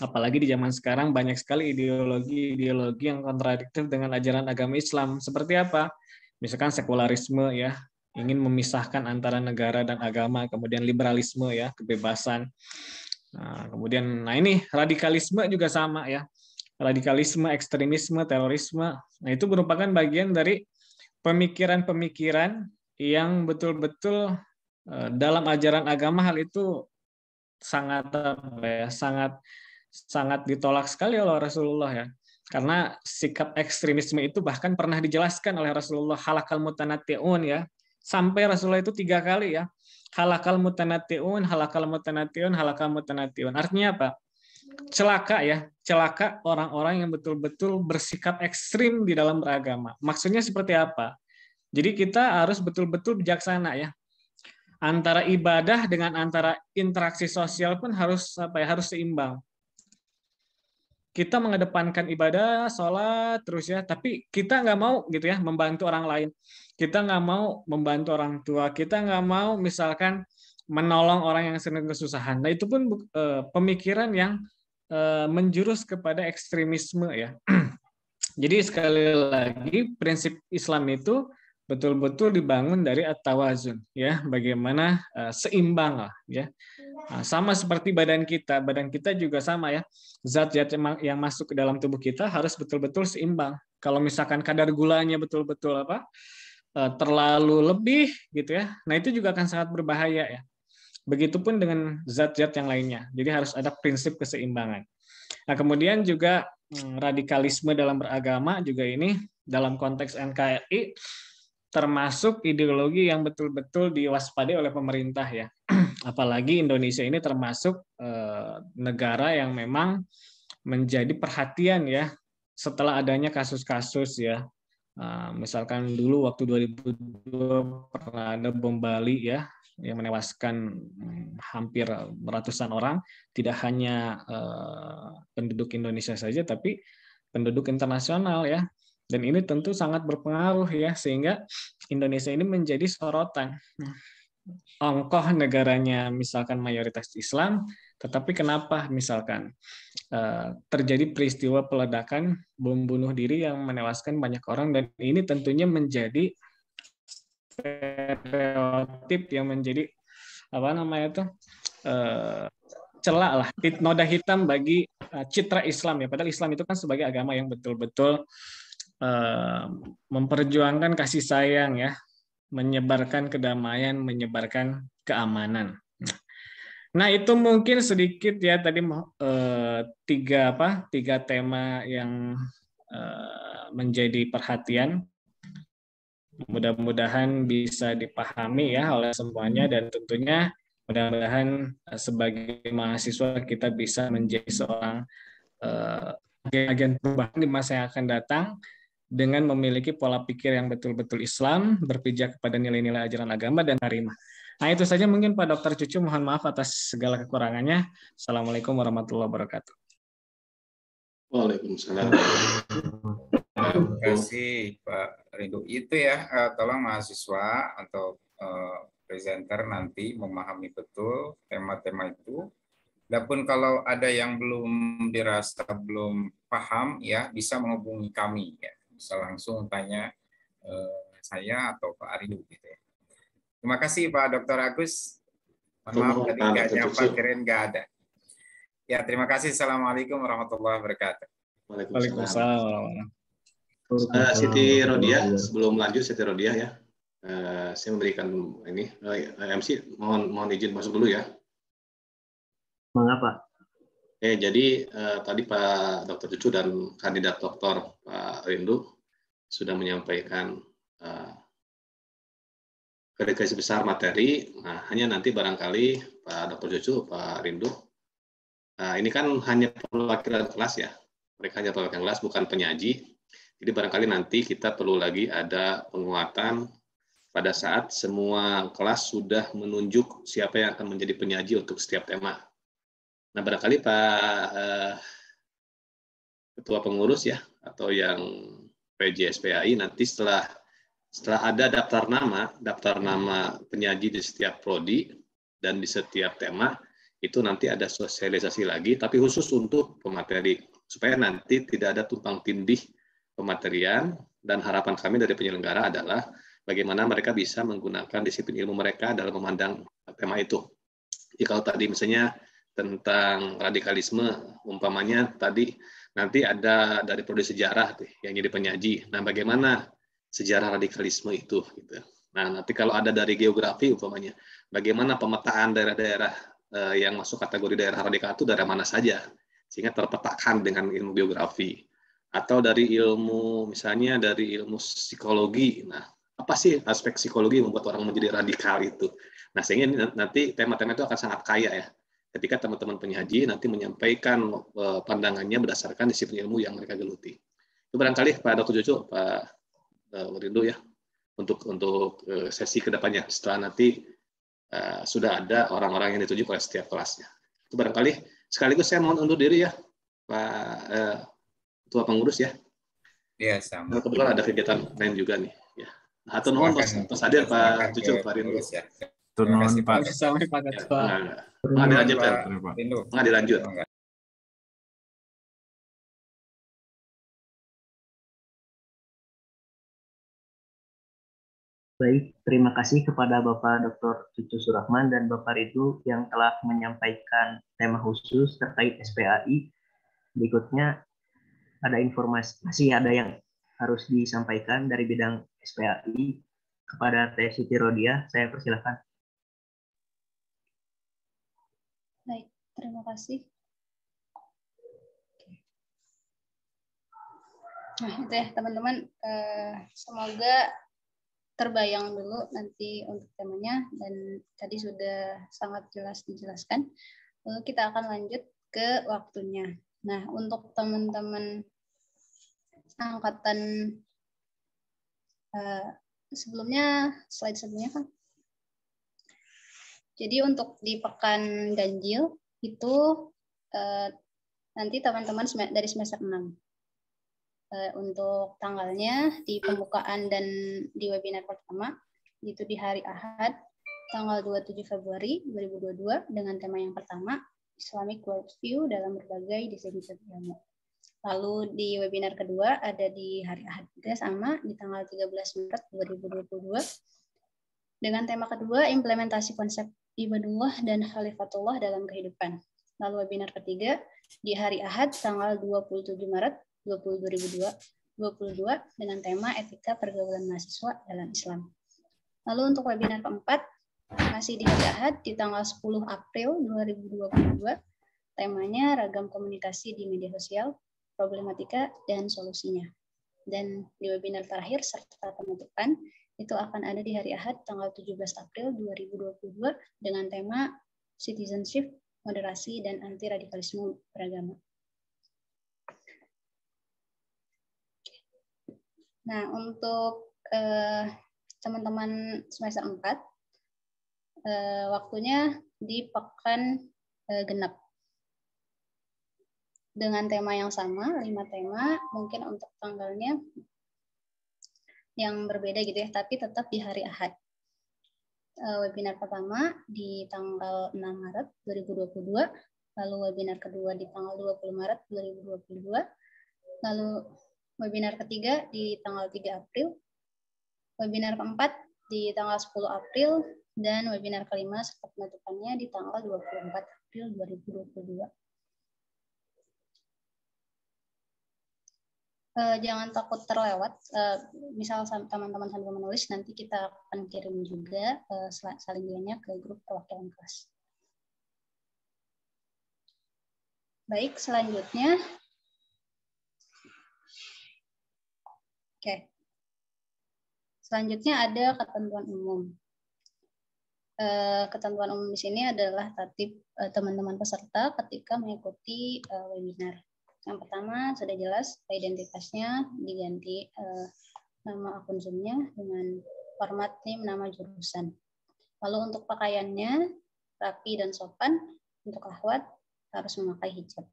Apalagi di zaman sekarang banyak sekali ideologi yang kontradiktif dengan ajaran agama Islam. Seperti apa? Misalkan sekularisme ya, ingin memisahkan antara negara dan agama, kemudian liberalisme ya, kebebasan. Nah ini radikalisme juga sama ya. Radikalisme, ekstremisme, terorisme. Nah itu merupakan bagian dari pemikiran-pemikiran yang betul-betul dalam ajaran agama hal itu sangat sangat ditolak sekali oleh Rasulullah ya. Karena sikap ekstremisme itu bahkan pernah dijelaskan oleh Rasulullah, halakal mutanatti'un ya. Sampai Rasulullah itu 3 kali ya. Halakal mutanatti'un, halakal mutanatti'un, halakal mutanatti'un. Artinya apa? Celaka ya, celaka orang-orang yang betul-betul bersikap ekstrim di dalam beragama. Maksudnya seperti apa? Jadi kita harus betul-betul bijaksana ya. Antara ibadah dengan antara interaksi sosial pun harus harus seimbang. Kita mengedepankan ibadah, sholat terus ya, tapi kita nggak mau gitu ya membantu orang lain. Kita nggak mau membantu orang tua. Kita nggak mau misalkan menolong orang yang sedang kesusahan. Nah itu pun pemikiran yang menjurus kepada ekstremisme ya. Jadi sekali lagi prinsip Islam itu betul-betul dibangun dari at-tawazun ya, bagaimana seimbang lah ya. Nah, sama seperti badan kita juga sama ya. Zat-zat yang masuk ke dalam tubuh kita harus betul-betul seimbang. Kalau misalkan kadar gulanya betul-betul terlalu lebih gitu ya. Nah, itu juga akan sangat berbahaya ya. Begitupun dengan zat-zat yang lainnya. Jadi harus ada prinsip keseimbangan. Nah, kemudian juga radikalisme dalam beragama juga ini dalam konteks NKRI termasuk ideologi yang betul-betul diwaspadai oleh pemerintah ya. Apalagi Indonesia ini termasuk negara yang memang menjadi perhatian ya setelah adanya kasus-kasus ya. Misalkan dulu waktu 2002 pernah ada bom Bali ya yang menewaskan hampir ratusan orang, tidak hanya penduduk Indonesia saja tapi penduduk internasional ya. Dan ini tentu sangat berpengaruh ya, sehingga Indonesia ini menjadi sorotan. Ongkoh negaranya misalkan mayoritas Islam, tetapi kenapa misalkan terjadi peristiwa peledakan bom bunuh diri yang menewaskan banyak orang, dan ini tentunya menjadi stereotip yang menjadi celak lah, noda hitam bagi citra Islam ya. Padahal Islam itu kan sebagai agama yang betul-betul memperjuangkan kasih sayang ya, menyebarkan kedamaian, menyebarkan keamanan. Nah itu mungkin sedikit ya tadi tiga tema yang menjadi perhatian. Mudah-mudahan bisa dipahami ya oleh semuanya, dan tentunya mudah-mudahan sebagai mahasiswa kita bisa menjadi seorang agen perubahan di masa yang akan datang dengan memiliki pola pikir yang betul-betul Islam, berpijak kepada nilai-nilai ajaran agama dan karimah. Nah itu saja mungkin Pak Dr. Cucu, mohon maaf atas segala kekurangannya. Assalamualaikum warahmatullahi wabarakatuh. Waalaikumsalam. Terima kasih Pak Rindu. Itu ya, tolong mahasiswa atau presenter nanti memahami betul tema-tema itu. Adapun kalau ada yang belum dirasa belum paham ya, bisa menghubungi kami ya. Bisa langsung tanya saya atau Pak Aridu gitu ya. Terima kasih Pak Dr. Agus. Maaf tadi nggak nyapa, kirain nggak ada. Ya terima kasih. Assalamualaikum warahmatullahi wabarakatuh. Waalaikumsalam. Siti Rodia, sebelum lanjut Siti Rodia ya, saya memberikan ini MC mohon izin masuk dulu ya. Mengapa? Jadi tadi Pak Dr. Cucu dan kandidat doktor Pak Rindu sudah menyampaikan garis besar materi. Nah, hanya nanti barangkali Pak Dr. Cucu, Pak Rindu, ini kan hanya perwakilan kelas ya. Mereka hanya perwakilan kelas, bukan penyaji. Jadi barangkali nanti kita perlu lagi ada penguatan pada saat semua kelas sudah menunjuk siapa yang akan menjadi penyaji untuk setiap tema. Nah, barangkali Pak Ketua Pengurus ya, atau yang PJ-SPAI nanti setelah ada daftar nama penyaji di setiap prodi dan di setiap tema, itu nanti ada sosialisasi lagi, tapi khusus untuk pemateri, supaya nanti tidak ada tumpang tindih pematerian, dan harapan kami dari penyelenggara adalah bagaimana mereka bisa menggunakan disiplin ilmu mereka dalam memandang tema itu. Jadi kalau tadi misalnya tentang radikalisme, umpamanya tadi nanti ada dari prodi sejarah yang jadi penyaji. Nah, bagaimana sejarah radikalisme itu? Gitu. Nah, nanti kalau ada dari geografi, umpamanya, bagaimana pemetaan daerah-daerah yang masuk kategori daerah radikal itu daerah mana saja, sehingga terpetakan dengan ilmu geografi. atau dari ilmu, misalnya dari ilmu psikologi. Nah, apa sih aspek psikologi yang membuat orang menjadi radikal itu? Nah, sehingga nanti tema-tema itu akan sangat kaya ya. Ketika teman-teman penyaji nanti menyampaikan pandangannya berdasarkan disiplin ilmu yang mereka geluti. Itu barangkali Pak Dr. Jojo, Pak Rindu ya, untuk sesi kedepannya setelah nanti sudah ada orang-orang yang ditunjuk oleh setiap kelasnya. Itu barangkali sekaligus saya mohon undur diri ya, Pak Ketua Pengurus ya. Iya, sama. Kebetulan ada kegiatan lain juga nih. Ya. Hatur nuhun Pas hadir Pak Cucu, Pak Rindu. Ya. Terima kasih Pak. Sampai Pak Ketua. Nggak dilanjut kan? Rindu. Nggak dilanjut. Baik, terima kasih kepada Bapak Dr. Cucu Surahman dan Bapak Ridhu yang telah menyampaikan tema khusus terkait SPAI. Berikutnya ada informasi, masih ada yang harus disampaikan dari bidang SPAI kepada Teh Siti Rodia. Saya persilakan. Baik, terima kasih. Nah, itu ya teman-teman, semoga terbayang dulu nanti untuk temanya, dan tadi sudah sangat jelas dijelaskan. Lalu kita akan lanjut ke waktunya. Nah, untuk teman-teman angkatan sebelumnya, slide sebelumnya kan. Jadi untuk di pekan ganjil itu nanti teman-teman dari semester 6. Untuk tanggalnya di pembukaan dan di webinar pertama itu di hari Ahad tanggal 27 Februari 2022 dengan tema yang pertama Islamic Worldview dalam berbagai disiplin ilmu. Lalu di webinar kedua ada di hari Ahad juga sama di tanggal 13 Maret 2022 dengan tema kedua implementasi konsep ibadullah dan khalifatullah dalam kehidupan. Lalu webinar ketiga di hari Ahad tanggal 27 Maret 2022 dengan tema etika pergaulan mahasiswa dalam Islam. Lalu untuk webinar keempat masih di hari Ahad di tanggal 10 April 2022 temanya ragam komunikasi di media sosial, problematika dan solusinya. Dan di webinar terakhir serta penutupan itu akan ada di hari Ahad tanggal 17 April 2022 dengan tema citizenship, moderasi dan anti radikalisme beragama. Nah, untuk teman-teman semester 4, waktunya di pekan genap. Dengan tema yang sama, 5 tema, mungkin untuk tanggalnya yang berbeda gitu ya, tapi tetap di hari Ahad. Webinar pertama di tanggal 6 Maret 2022, lalu webinar kedua di tanggal 20 Maret 2022, lalu webinar ketiga di tanggal 3 April, webinar keempat di tanggal 10 April, dan webinar kelima serta penutupannya di tanggal 24 April 2022. Jangan takut terlewat, misal teman-teman sambil menulis, nanti kita akan kirim juga salinannya ke grup perwakilan kelas. Baik, selanjutnya. Oke. Selanjutnya ada ketentuan umum. Ketentuan umum di sini adalah tertib teman-teman peserta ketika mengikuti webinar. Yang pertama sudah jelas identitasnya diganti nama akun Zoom-nya dengan format name nama jurusan. Lalu untuk pakaiannya rapi dan sopan, untuk akhwat harus memakai hijab.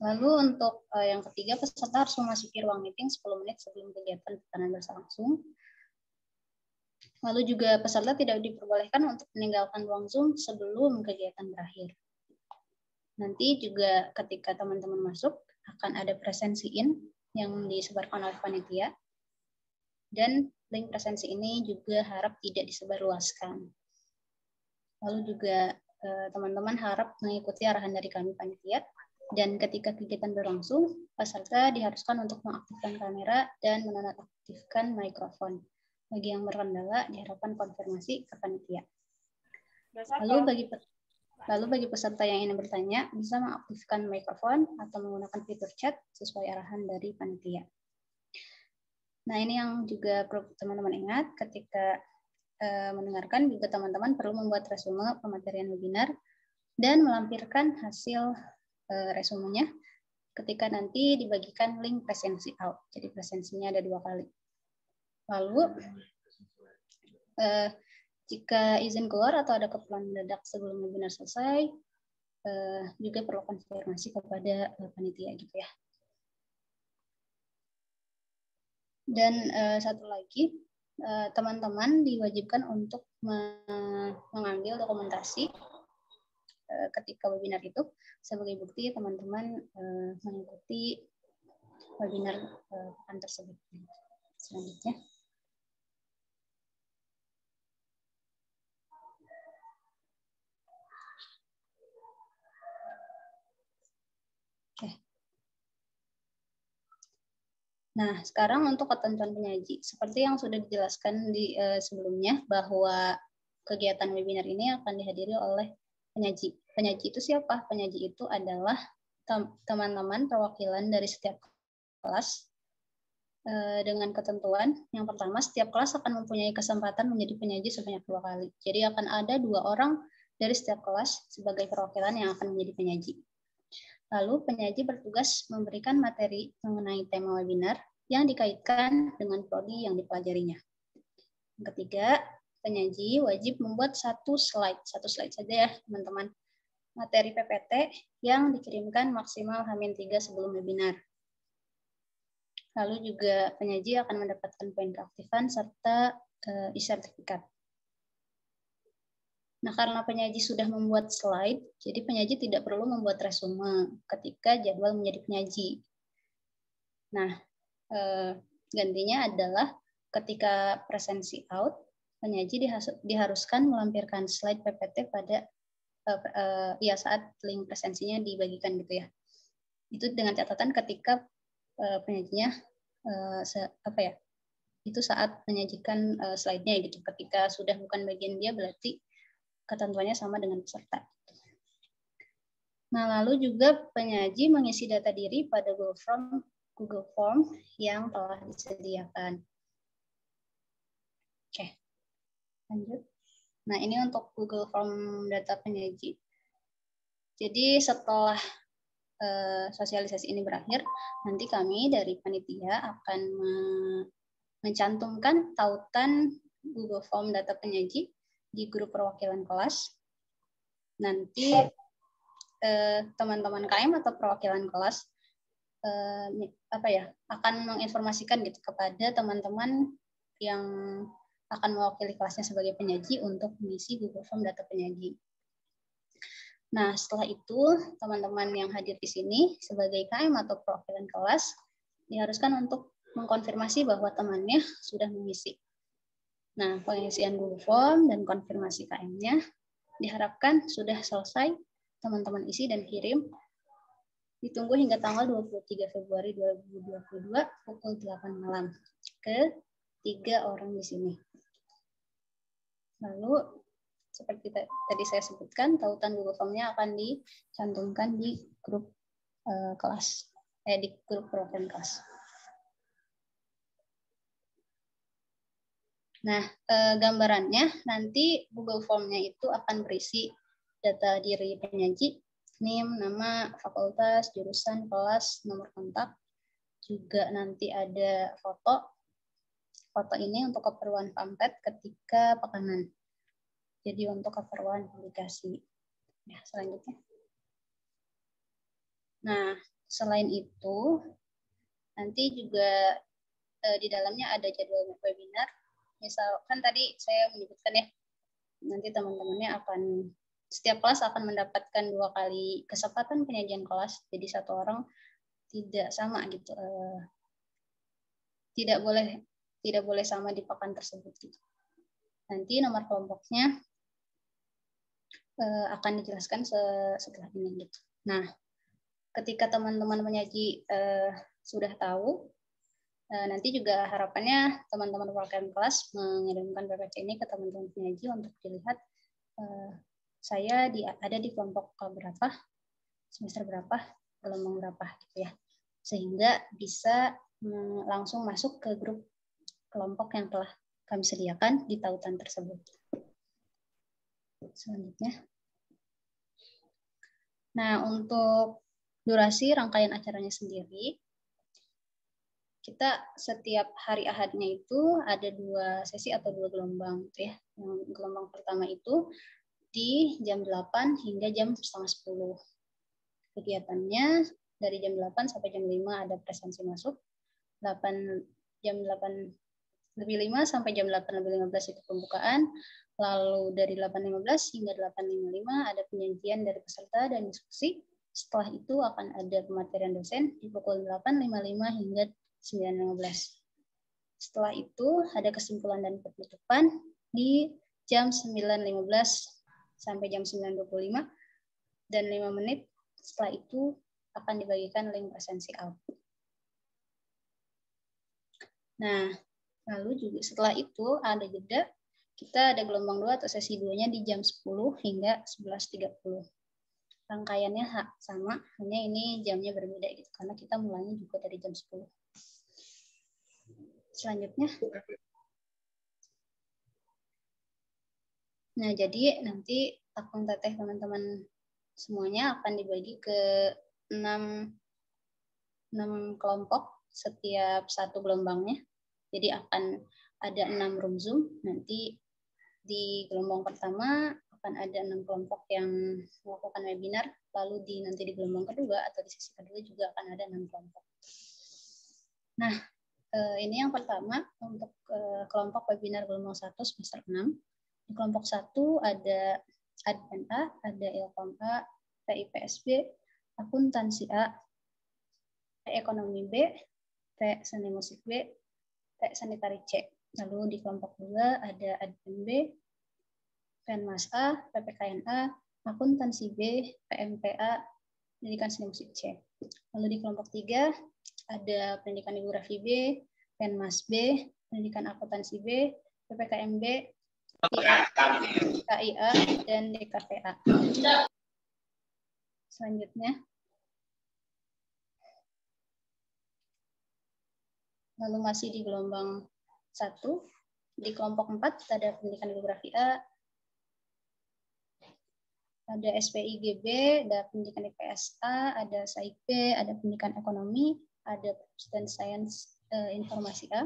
Lalu untuk yang ketiga, peserta harus memasuki ruang meeting 10 menit sebelum kegiatan tekanan berlangsung. Lalu juga peserta tidak diperbolehkan untuk meninggalkan ruang Zoom sebelum kegiatan berakhir. Nanti juga ketika teman-teman masuk, akan ada presensi in yang disebarkan oleh panitia. Dan link presensi ini juga harap tidak disebarluaskan. Lalu juga teman-teman harap mengikuti arahan dari kami panitia. Dan ketika kegiatan berlangsung, peserta diharuskan untuk mengaktifkan kamera dan menonaktifkan mikrofon. Bagi yang berkendala, diharapkan konfirmasi ke panitia. Lalu bagi peserta yang ingin bertanya, bisa mengaktifkan mikrofon atau menggunakan fitur chat sesuai arahan dari panitia. Nah, ini yang juga perlu teman-teman ingat ketika mendengarkan, juga teman-teman perlu membuat resume pematerian webinar dan melampirkan hasil resumenya ketika nanti dibagikan link presensi out. Jadi presensinya ada 2 kali. Lalu, jika izin keluar atau ada keperluan mendadak sebelum webinar selesai, juga perlu konfirmasi kepada panitia gitu ya. Dan satu lagi, teman-teman diwajibkan untuk mengambil dokumentasi ketika webinar itu sebagai bukti teman-teman mengikuti webinar pekan tersebut. Selanjutnya. Nah, sekarang untuk ketentuan penyaji. Seperti yang sudah dijelaskan di sebelumnya, bahwa kegiatan webinar ini akan dihadiri oleh penyaji. Penyaji itu siapa? Penyaji itu adalah teman-teman perwakilan dari setiap kelas dengan ketentuan. Yang pertama, setiap kelas akan mempunyai kesempatan menjadi penyaji sebanyak 2 kali. Jadi akan ada 2 orang dari setiap kelas sebagai perwakilan yang akan menjadi penyaji. Lalu penyaji bertugas memberikan materi mengenai tema webinar yang dikaitkan dengan prodi yang dipelajarinya. Yang ketiga, penyaji wajib membuat 1 slide saja ya teman-teman, materi PPT yang dikirimkan maksimal H-3 sebelum webinar. Lalu juga penyaji akan mendapatkan poin keaktifan serta e-sertifikat. Nah, karena penyaji sudah membuat slide, jadi penyaji tidak perlu membuat resume ketika jadwal menjadi penyaji. Nah, gantinya adalah ketika presensi out, penyaji diharuskan melampirkan slide PPT pada saat link presensinya dibagikan gitu ya. Itu dengan catatan ketika penyajinya itu saat menyajikan slide-nya gitu. Ketika sudah bukan bagian dia, berarti ketentuannya sama dengan peserta. Nah, lalu juga penyaji mengisi data diri pada Google Form yang telah disediakan. Oke, lanjut. Nah, ini untuk Google Form data penyaji. Jadi setelah sosialisasi ini berakhir, nanti kami dari panitia akan mencantumkan tautan Google Form data penyaji di grup perwakilan kelas. Nanti teman-teman KM atau perwakilan kelas akan menginformasikan gitu kepada teman-teman yang akan mewakili kelasnya sebagai penyaji untuk mengisi Google Form data penyaji. Nah, setelah itu teman-teman yang hadir di sini sebagai KM atau perwakilan kelas diharuskan untuk mengkonfirmasi bahwa temannya sudah mengisi. Nah, pengisian Google Form dan konfirmasi KM-nya diharapkan sudah selesai teman-teman isi dan kirim. Ditunggu hingga tanggal 23 Februari 2022 pukul 8 malam ke 3 orang di sini. Lalu, seperti tadi saya sebutkan, tautan Google Form-nya akan dicantumkan di grup kelas, di grup perwakilan kelas. Nah, gambarannya nanti Google Form-nya itu akan berisi data diri penyaji, NIM, nama, fakultas, jurusan, kelas, nomor kontak. Juga nanti ada foto. Foto ini untuk keperluan pamflet ketika pekanan. Jadi untuk keperluan publikasi. Ya, selanjutnya. Nah, selain itu, nanti juga di dalamnya ada jadwal webinar. Misalkan tadi saya menyebutkan ya, nanti teman-temannya setiap kelas akan mendapatkan 2 kali kesempatan penyajian kelas, jadi 1 orang tidak sama gitu, tidak boleh sama di pekan tersebut gitu. Nanti nomor kelompoknya akan dijelaskan setelah ini gitu. Nah, ketika teman-teman penyaji sudah tahu, nanti juga harapannya teman-teman perwakilan kelas mengirimkan PPT ini ke teman-teman penyaji untuk dilihat saya ada di kelompok berapa, semester berapa, gelombang berapa gitu ya. Sehingga bisa langsung masuk ke grup kelompok yang telah kami sediakan di tautan tersebut. Selanjutnya. Nah, untuk durasi rangkaian acaranya sendiri, kita setiap hari Ahadnya itu ada 2 sesi atau 2 gelombang gitu ya. Yang gelombang pertama itu di jam 8 hingga jam setengah 10. Kegiatannya dari jam 8 sampai jam 5 ada presensi masuk. Jam 8 lebih 5 sampai jam 8 lebih 15 itu pembukaan. Lalu dari 8.15 hingga 8.55 ada penyajian dari peserta dan diskusi. Setelah itu akan ada pematerian dosen di pukul 8.55 hingga 9.15. Setelah itu ada kesimpulan dan penutupan di jam 9.15 sampai jam 9.25 dan 5 menit setelah itu akan dibagikan link presensi out. Nah, lalu juga setelah itu ada jeda, kita ada gelombang 2 atau sesi 2-nya di jam 10 hingga 11.30. Rangkaiannya sama, hanya ini jamnya berbeda gitu karena kita mulainya juga dari jam 10. Selanjutnya. Nah, jadi nanti akun teteh teman-teman semuanya akan dibagi ke 6 kelompok setiap satu gelombangnya. Jadi akan ada 6 room Zoom. Nanti di gelombang pertama akan ada 6 kelompok yang melakukan webinar. Lalu nanti di gelombang kedua atau di sesi kedua juga akan ada 6 kelompok. Nah, ini yang pertama untuk kelompok webinar gelombang 1 semester 6. Di kelompok 1 ada Admin A, ada Ilkom A, PIPSB, Akuntansi A, Ekonomi B, T Seni Musik B, T Sanitari C. Lalu di kelompok 2 ada Admin B, Penmas A, PPKN A, Akuntansi B, PMPA, Pendidikan Seni Musik C. Lalu di kelompok 3 ada Pendidikan Geografi B, Penmas B, Pendidikan Akuntansi B, PPKM B, KIA, dan DKPA. Selanjutnya. Lalu masih di gelombang 1, di kelompok 4 ada Pendidikan Geografi A, ada SPIGB, ada Pendidikan IPS A, ada SAIK B, ada Pendidikan Ekonomi, ada dan Sains Informasi A.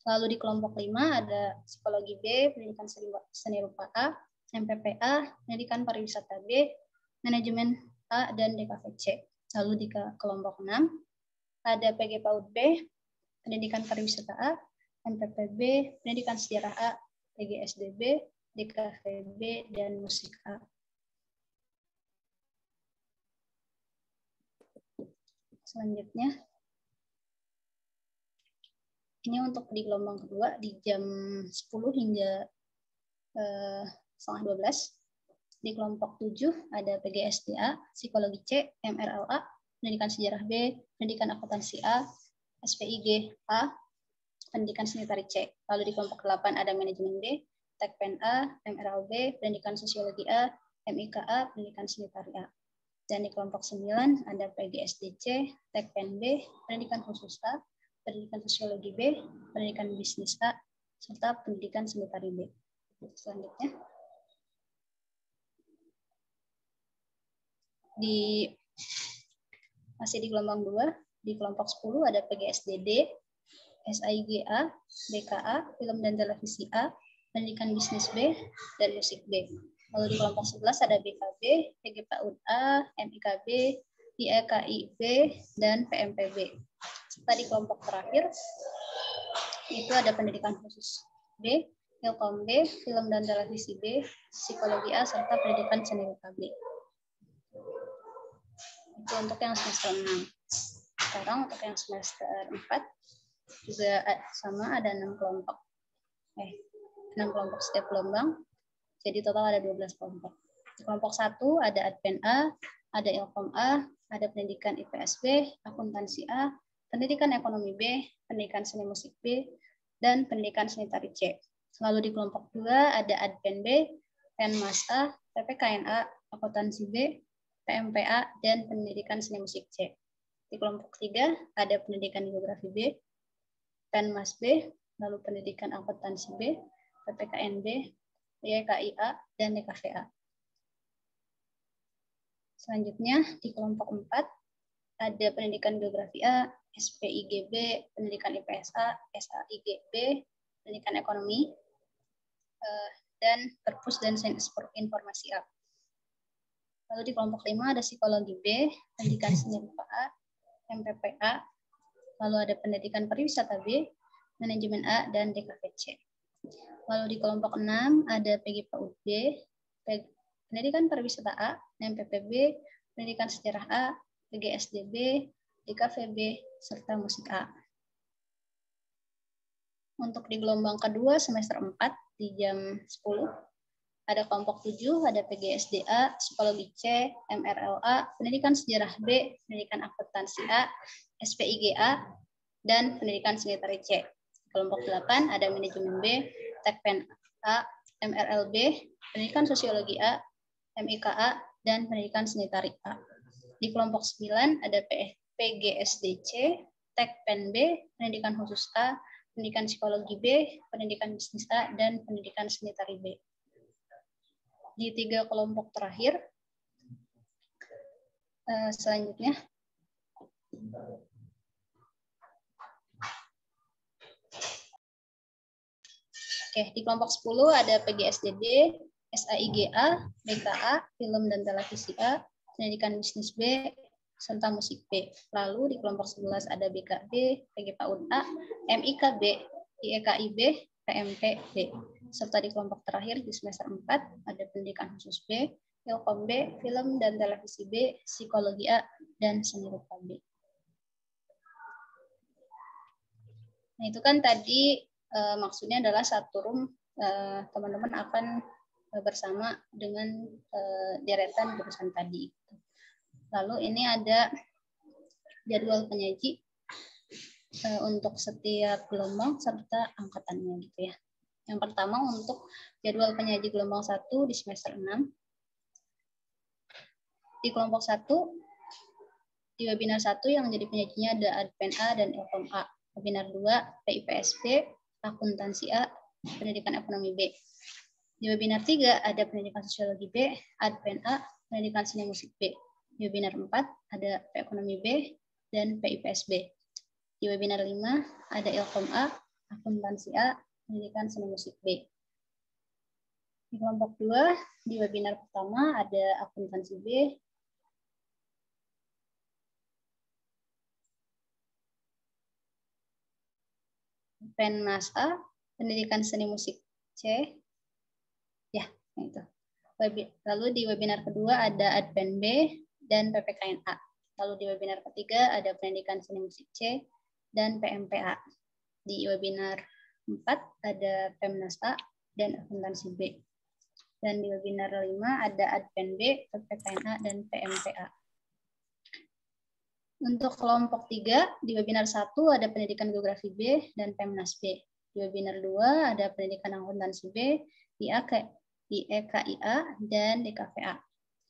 Lalu di kelompok 5 ada Psikologi B, Pendidikan Seni Rupa A, MPPA, Pendidikan Pariwisata B, Manajemen A, dan DKVC. Lalu di kelompok 6 ada PG PAUD B, Pendidikan Pariwisata A, MPPB, Pendidikan Sejarah A, PGSDB, DKVB, dan Musik A. Selanjutnya, ini untuk di gelombang kedua di jam 10 hingga setengah 12. Di kelompok 7 ada PGSDA, Psikologi C, MRLA, Pendidikan Sejarah B, Pendidikan Akuntansi A, SPIG A, Pendidikan Sanitari C. Lalu di kelompok 8 ada Manajemen B, Tekpen A, MRLB, Pendidikan Sosiologi A, MIK A, Pendidikan Sanitari A. Dan di kelompok 9 ada PGSDC, Tekpen B, Pendidikan Khusus A, Pendidikan Sosiologi B, Pendidikan Bisnis A, serta Pendidikan Sanitari B. Selanjutnya. Masih di gelombang 2, di kelompok 10 ada PGSDD, SIGA, BKA, Film dan Televisi A, Pendidikan Bisnis B, dan Musik B. Lalu di kelompok 11 ada BKB, PGPAUD A, MIKB, IEKIB, dan PMPB. Serta di kelompok terakhir itu ada Pendidikan Khusus B, Ilkom B, Film dan Televisi B, Psikologi A, serta Pendidikan Seni Rupa B. Itu untuk yang semester 6. Sekarang untuk yang semester 4 juga sama, ada 6 kelompok. 6 kelompok setiap gelombang. Jadi total ada 12 kelompok. Di kelompok 1 ada Adpen A, ada Ilkom A, ada Pendidikan IPS B, Akuntansi A, Pendidikan Ekonomi B, Pendidikan Seni Musik B, dan Pendidikan Sanitari C. Lalu di kelompok 2 ada Adpen B, Penmas A, PPKNA, akuntansi B, PMPA, dan pendidikan seni musik C. Di kelompok 3 ada pendidikan geografi B, Penmas B, lalu pendidikan akuntansi B, PPKN B, YKIA, dan DKVA. Selanjutnya di kelompok 4 ada pendidikan geografi A, SPIGB, pendidikan IPSA, SAIGB, pendidikan ekonomi, dan perpus dan sains informasi A. Lalu di kelompok 5 ada psikologi B, pendidikan seni rupa A, MPPA, lalu ada pendidikan pariwisata B, manajemen A, dan DKVC. Lalu di kelompok 6 ada PGPAUD B, pendidikan pariwisata A, MPPB, pendidikan sejarah A, PGSDB, DKVB, serta musik A. Untuk di gelombang kedua semester 4 di jam 10, ada kelompok 7, ada PGSDA, psikologi C, MRLA, pendidikan sejarah B, pendidikan akuntansi A, SPIGA, dan pendidikan seni tari C. Kelompok 8 ada manajemen B, Tekpen A, MRLB, pendidikan sosiologi A, MIKA, dan pendidikan seni tari A. Di kelompok 9 ada PGSDC, Tekpen B, pendidikan khusus A, pendidikan psikologi B, pendidikan bisnis A, dan pendidikan seni tari B. Di 3 kelompok terakhir, selanjutnya, di kelompok 10 ada PGSDB, SAIGA, BKA, film dan televisi A, pendidikan bisnis B, serta musik B. Lalu di kelompok 11 ada BKB, PGPAUD A, MIKB, IEKIB, PMPB. Serta di kelompok terakhir di semester 4 ada pendidikan khusus B, Ilkom B, film dan televisi B, psikologi A, dan seni rupa B. Nah, itu kan tadi maksudnya adalah satu room teman-teman akan bersama dengan deretan jurusan tadi. Lalu ini ada jadwal penyaji untuk setiap gelombang serta angkatannya gitu ya. Yang pertama untuk jadwal penyaji gelombang 1 di semester 6. Di kelompok 1, di webinar 1 yang menjadi penyajinya ada Adpen A dan Ilkom A. Webinar 2, PIPSB, akuntansi A, pendidikan ekonomi B. Di webinar 3 ada pendidikan sosiologi B, Adpen A, pendidikan seni musik B. Di webinar 4 ada Ekonomi B dan PIPSB. Di webinar 5 ada Ilkom A, akuntansi A, pendidikan seni musik B. Di kelompok 2 di webinar pertama ada akuntansi B, Penmas A, pendidikan seni musik C. Ya, itu. Lalu di webinar kedua ada Adpen B dan PPKN A. Lalu di webinar ketiga ada pendidikan seni musik C dan PMPA. Di webinar 4 ada Pemnas A dan akuntansi B. Dan di webinar 5 ada Adpen B, PPKN A, dan PMPA. Untuk kelompok 3, di webinar 1 ada pendidikan geografi B dan Pemnas B. Di webinar 2 ada pendidikan akuntansi B, IEKIA, dan DKVA.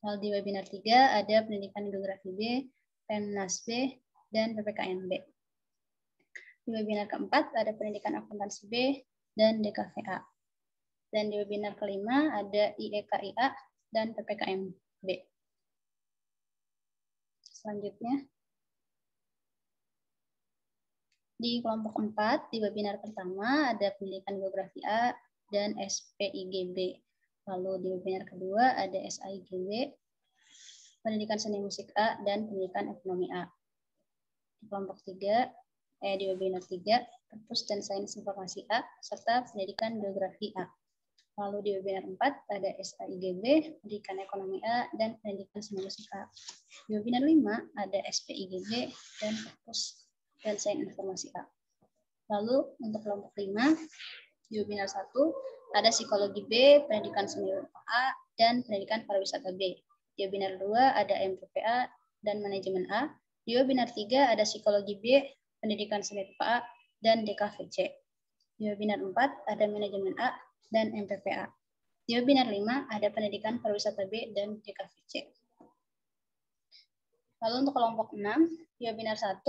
Lalu di webinar 3 ada pendidikan geografi B, Pemnas B, dan PPKN B. Di webinar keempat ada pendidikan akuntansi B dan DKVA. Dan di webinar kelima ada IEKIA dan PPKN B. Selanjutnya, di kelompok 4, di webinar pertama ada pendidikan geografi A dan SPIGB. Lalu di webinar kedua ada SAIGB, pendidikan seni musik A, dan pendidikan ekonomi A. Di kelompok 3, di webinar 3, perpus dan sains informasi A, serta pendidikan geografi A. Lalu di webinar 4 ada SAIGB, pendidikan ekonomi A, dan pendidikan seni musik A. Di webinar 5 ada SPIGB dan perpus dan sains informasi A. Lalu untuk kelompok 5, di webinar 1 ada psikologi B, pendidikan seni rupa A, dan pendidikan pariwisata B. Di webinar 2 ada MPPA dan manajemen A. Di webinar 3 ada psikologi B, pendidikan seni rupa A, dan DKVC. Di webinar 4 ada manajemen A dan MPPA. Di webinar 5 ada pendidikan pariwisata B dan DKVC. Lalu untuk kelompok 6, di webinar 1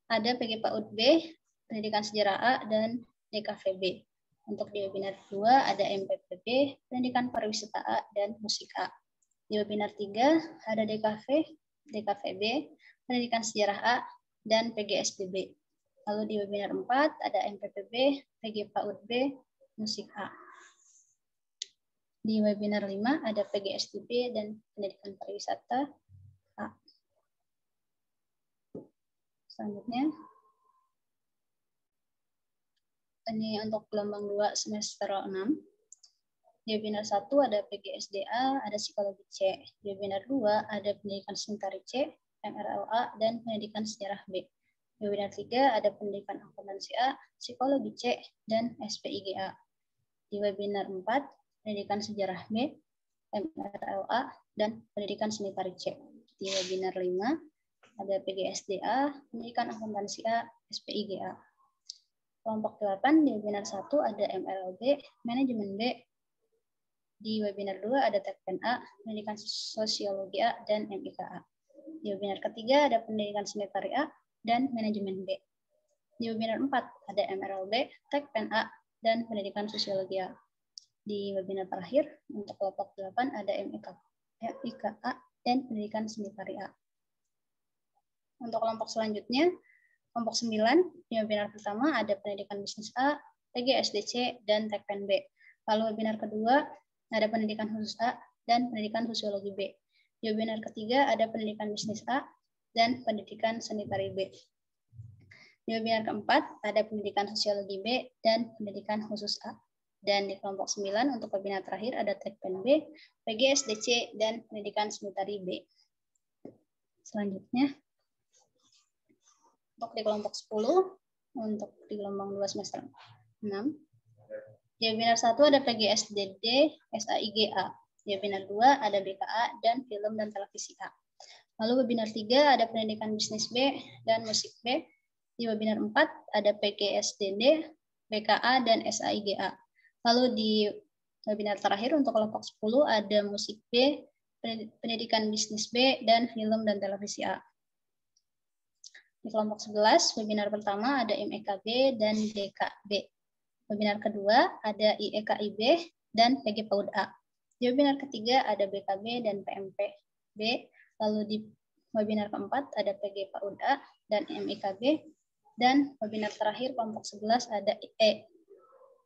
ada PG PAUD B, pendidikan sejarah A, dan DKVB. Untuk di webinar 2 ada MPPB, pendidikan pariwisata A, dan musik A. Di webinar 3 ada DKVB, pendidikan sejarah A, dan PGSDB. Lalu di webinar 4 ada MPPB, PG PAUD B, musik A. Di webinar 5 ada PGSDB dan pendidikan pariwisata A. Selanjutnya, ini untuk gelombang 2 semester 6. Di webinar 1 ada PGSDA, ada psikologi C. Di webinar 2 ada pendidikan sentari C, MRLA, dan pendidikan sejarah B. Di webinar 3 ada pendidikan akuntansi A, psikologi C, dan SPIGA. Di webinar 4, pendidikan sejarah B, MRLA, dan pendidikan seni tari C. Di webinar 5, ada PGSDA, pendidikan akuntansi A, SPIGA. Kelompok 8 di webinar 1 ada MLB, manajemen B. Di webinar 2 ada TEPEN A, pendidikan sosiologi A, dan MIKA. Di webinar ketiga ada pendidikan seni tari A dan manajemen B. Di webinar 4 ada MLB, TEPEN A, dan pendidikan sosiologi A. Di webinar terakhir untuk kelompok 8 ada MIKA dan pendidikan seni tari A. Untuk kelompok selanjutnya, kelompok 9, di webinar pertama ada pendidikan bisnis A, PGSDC, dan TEPEN B. Lalu webinar kedua ada pendidikan khusus A dan pendidikan sosiologi B. Di webinar ketiga ada pendidikan bisnis A dan pendidikan seni tari B. Di webinar keempat ada pendidikan sosiologi B dan pendidikan khusus A. Dan di kelompok 9 untuk webinar terakhir ada TEPEN B, PGSDC, dan pendidikan seni tari B. Selanjutnya, untuk di kelompok 10, untuk di gelombang 2 semester 6, di webinar 1 ada PGSDD, SAIGA. Di webinar 2 ada BKA dan film dan televisi A. Lalu webinar 3 ada pendidikan bisnis B dan musik B. Di webinar 4 ada PGSDD, BKA, dan SAIGA. Lalu di webinar terakhir untuk kelompok 10 ada musik B, pendidikan bisnis B, dan film dan televisi A. Di kelompok 11, webinar pertama ada MEKB dan DKB. Webinar kedua ada IEKIB dan PG PAUD A. Di webinar ketiga ada BKB dan PMPB. Lalu di webinar keempat ada PG PAUD A dan MEKB. Dan webinar terakhir kelompok 11 ada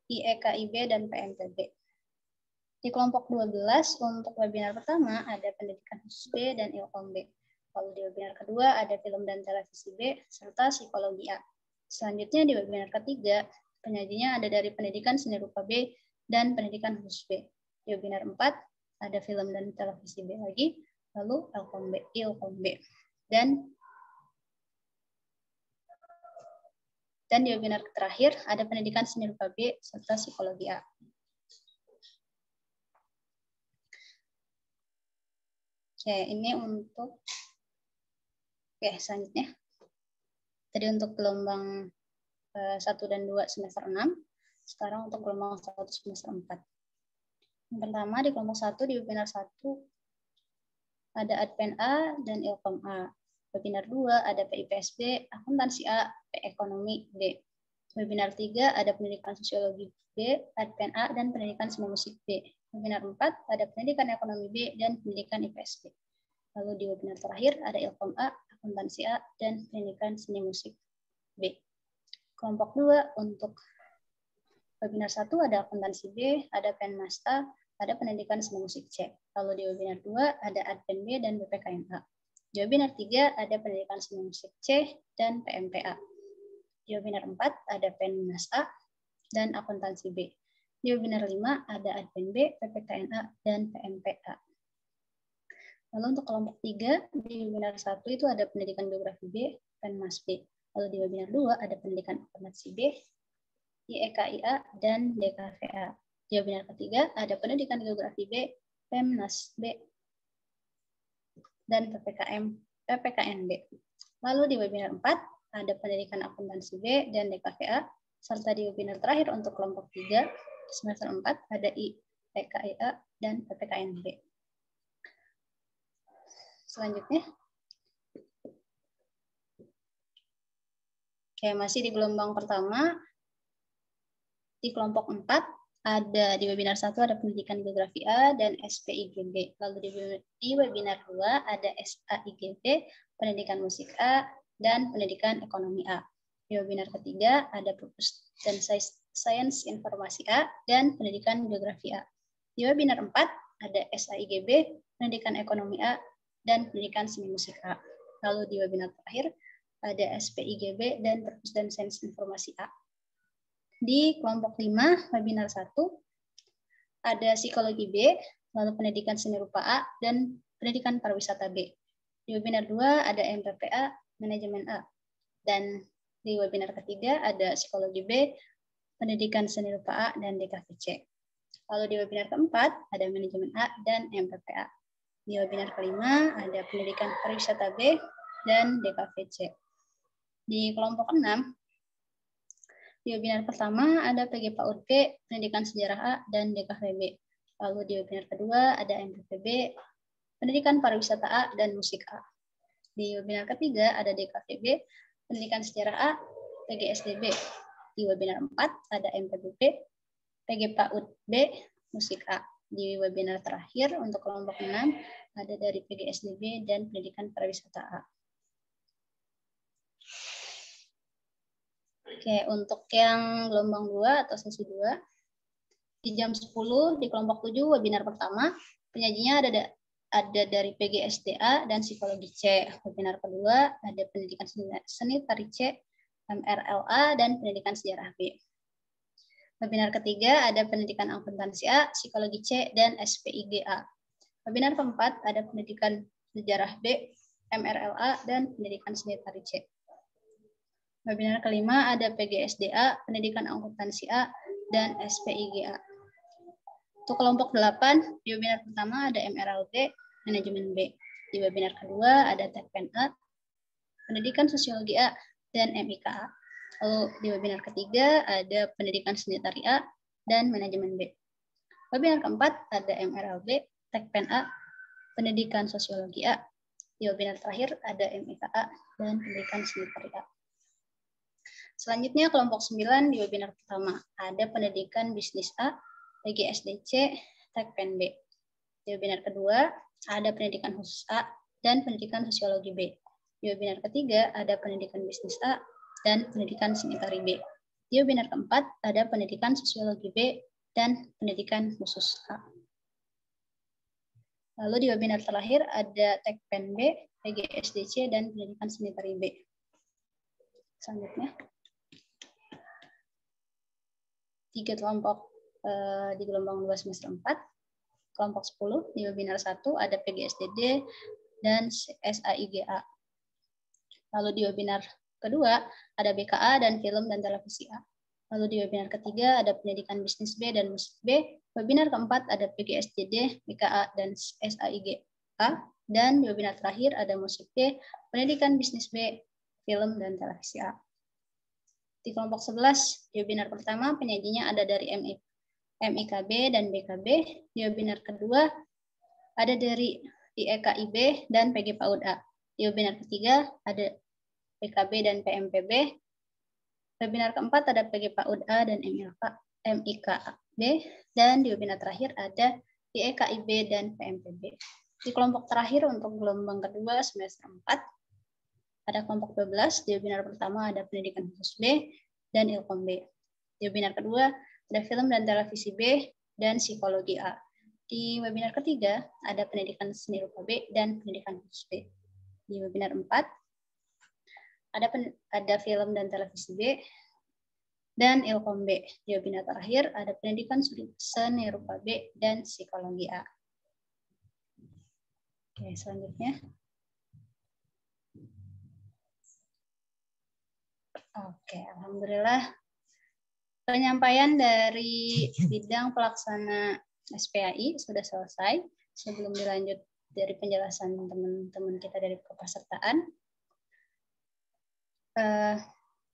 IEKIB dan PMPB. Di kelompok 12 untuk webinar pertama ada pendidikan khusus B dan Ilkom B. Lalu di webinar kedua ada film dan televisi B serta psikologi A. Selanjutnya di webinar ketiga penyajinya ada dari pendidikan seni rupa B dan pendidikan khusus B. Di webinar 4 ada film dan televisi B lagi, lalu Ilkom B. Dan di webinar terakhir ada pendidikan seni rupa B serta psikologi A. Oke, ini untuk selanjutnya. Tadi untuk gelombang 1 dan 2 semester 6. Sekarang untuk gelombang 1 semester 4. Yang pertama di kelompok 1 di webinar 1 ada Adpen A dan Ilkom A. Webinar 2 ada PIPSB, akuntansi A, Ekonomi B. Webinar 3 ada pendidikan sosiologi B, Adpen A, dan pendidikan seni musik B. Webinar 4 ada pendidikan ekonomi B dan pendidikan IPSB. Lalu di webinar terakhir ada Ilkom A, akuntansi A, dan pendidikan seni musik B. Kelompok 2 untuk webinar 1 ada akuntansi B, ada Penmasta, ada pendidikan seni musik C. Lalu di webinar 2 ada Adpen B dan BPKN A. Di webinar 3 ada pendidikan seni musik C dan PMPA. Di webinar 4 ada Penmas A dan akuntansi B. Di webinar 5 ada Adpen B, PPKN A, dan PMPA. Lalu untuk kelompok 3 di webinar 1 itu ada pendidikan geografi B, Penmas B. Lalu di webinar 2 ada pendidikan akuntansi B, IEKIA, dan DKVA. Di webinar ketiga ada pendidikan geografi B, Pemnas B, dan PPKN B. Lalu di webinar 4 ada pendidikan akuntansi B dan DKVA, serta di webinar terakhir untuk kelompok 3 semester 4 ada PKIA, dan PPKNB. Selanjutnya, masih di gelombang pertama, di kelompok 4, ada di webinar 1 ada pendidikan geografi A dan SPIGB. Lalu di webinar 2 ada SAIGB, pendidikan musik A, dan pendidikan ekonomi A. Di webinar ketiga ada purpose dan sains informasi A dan pendidikan geografi A. Di webinar 4 ada SAIGB, pendidikan ekonomi A, dan pendidikan seni musik A. Lalu di webinar terakhir ada SPIGB dan purpose dan sains informasi A. Di kelompok 5, webinar 1, ada psikologi B, lalu pendidikan seni rupa A, dan pendidikan pariwisata B. Di webinar 2 ada MPPA, manajemen A. Dan di webinar ketiga ada psikologi B, pendidikan seni rupa A, dan DKVC. Lalu di webinar keempat ada manajemen A dan MPPA. Di webinar kelima ada pendidikan pariwisata B dan DKVC. Di kelompok 6, di webinar pertama ada PG-PAUD B, pendidikan sejarah A, dan DKVB. Lalu di webinar kedua ada MPPB, pendidikan pariwisata A, dan musik A. Di webinar ketiga ada DKVB, pendidikan sejarah A, PGSDB. Di webinar 4 ada MPPB, PG-PAUD B, musik A. Di webinar terakhir untuk kelompok 6 ada dari PGSDB dan pendidikan pariwisata A. Oke, untuk yang gelombang 2 atau sesi 2, di jam 10 di kelompok 7 webinar pertama, penyajinya ada dari PGSDA dan psikologi C. Webinar kedua ada pendidikan seni tari C, MRLA, dan pendidikan sejarah B. Webinar ketiga ada pendidikan akuntansi A, psikologi C, dan SPIGA. Webinar keempat ada pendidikan sejarah B, MRLA, dan pendidikan seni tari C. Webinar kelima ada PGSDA, pendidikan akuntansi A, dan SPIGA. Untuk kelompok 8, di webinar pertama ada MRLB, manajemen B. Di webinar kedua ada TEKPEN A, pendidikan sosiologi A, dan MIKA. Lalu di webinar ketiga ada pendidikan seni tari A dan manajemen B. Webinar keempat ada MRLB, TEKPEN A, pendidikan sosiologi A. Di webinar terakhir ada MIKA dan pendidikan seni tari A. Selanjutnya kelompok 9 di webinar pertama ada pendidikan bisnis A, PGSDC, TEKPEN B. Di webinar kedua ada pendidikan khusus A dan pendidikan sosiologi B. Di webinar ketiga ada pendidikan bisnis A dan pendidikan seni tari B. Di webinar keempat ada pendidikan sosiologi B dan pendidikan khusus A. Lalu di webinar terakhir ada TEKPEN B, PGSDC, dan pendidikan seni tari B. Selanjutnya, 3 kelompok di gelombang 2 semester 4. Kelompok 10 di webinar 1 ada PGSDD dan SAIGA. Lalu di webinar kedua ada BKA dan film dan televisi A. Lalu di webinar ketiga ada pendidikan bisnis B dan musik B. Webinar keempat ada PGSDD, BKA, dan SAIGA. Dan di webinar terakhir ada musik B, pendidikan bisnis B, film dan televisi A. Di kelompok 11, di webinar pertama penyajinya ada dari MIKB dan BKB. Di webinar kedua ada dari IEKIB dan PG-PAUD A. Di webinar ketiga ada PKB dan PMPB. Webinar keempat ada PG-PAUD A dan MIKB. Dan di webinar terakhir ada IEKIB dan PMPB. Di kelompok terakhir untuk gelombang kedua semester 4, ada kelompok 12, di webinar pertama ada pendidikan khusus B dan Ilkom B. Di webinar kedua ada film dan televisi B dan psikologi A. Di webinar ketiga ada pendidikan seni rupa B dan pendidikan khusus B. Di webinar 4 ada film dan televisi B dan Ilkom B. Di webinar terakhir ada pendidikan seni rupa B dan psikologi A. Oke, selanjutnya. Oke, alhamdulillah penyampaian dari bidang pelaksana SPAI sudah selesai. Sebelum dilanjut dari penjelasan teman-teman kita dari kepesertaan,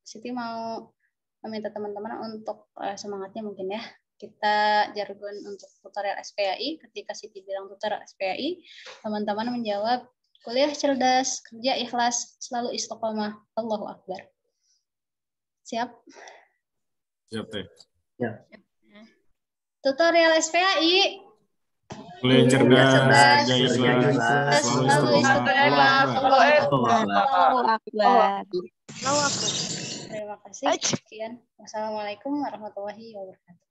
Siti mau meminta teman-teman untuk semangatnya mungkin ya. kita jargon untuk tutorial SPAI. Ketika Siti bilang tutorial SPAI, teman-teman menjawab kuliah cerdas, kerja ikhlas, selalu istiqomah. Allahu Akbar. Siap? Siap, Teh. Ya. Tutorial SPAI. Kuliah cerdas, kerja kerja ikhlas, ikhlas, selalu istiqomah. Allahu Akbar. Terima kasih. Sekian. Wassalamualaikum warahmatullahi wabarakatuh.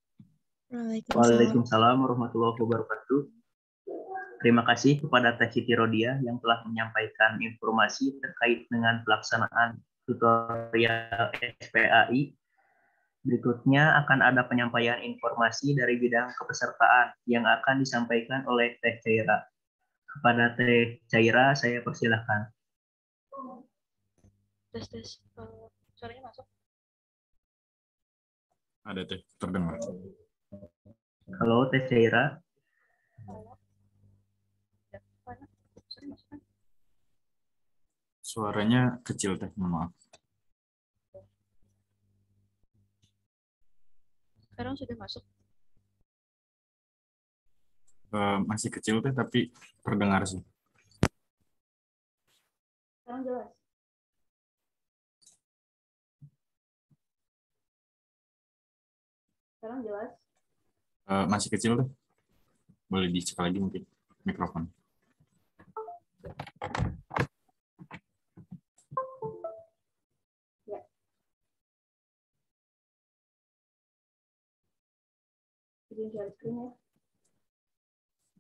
Waalaikumsalam warahmatullahi wabarakatuh. Terima kasih kepada Teh Siti Rodia yang telah menyampaikan informasi terkait dengan pelaksanaan tutorial SPAI. Berikutnya akan ada penyampaian informasi dari bidang kepesertaan yang akan disampaikan oleh Teh Caira. Kepada Teh Caira, saya persilahkan. Tes. Suaranya masuk? Ada, Teh, terdengar. Halo Teh Caira. Suaranya kecil, Teh, mohon maaf. Sekarang sudah masuk. Masih kecil, Teh, tapi terdengar sih. Sekarang jelas. Sekarang jelas. Masih kecil, Teh. Boleh dicek lagi mungkin mikrofon. Ya. Izin share screen ya.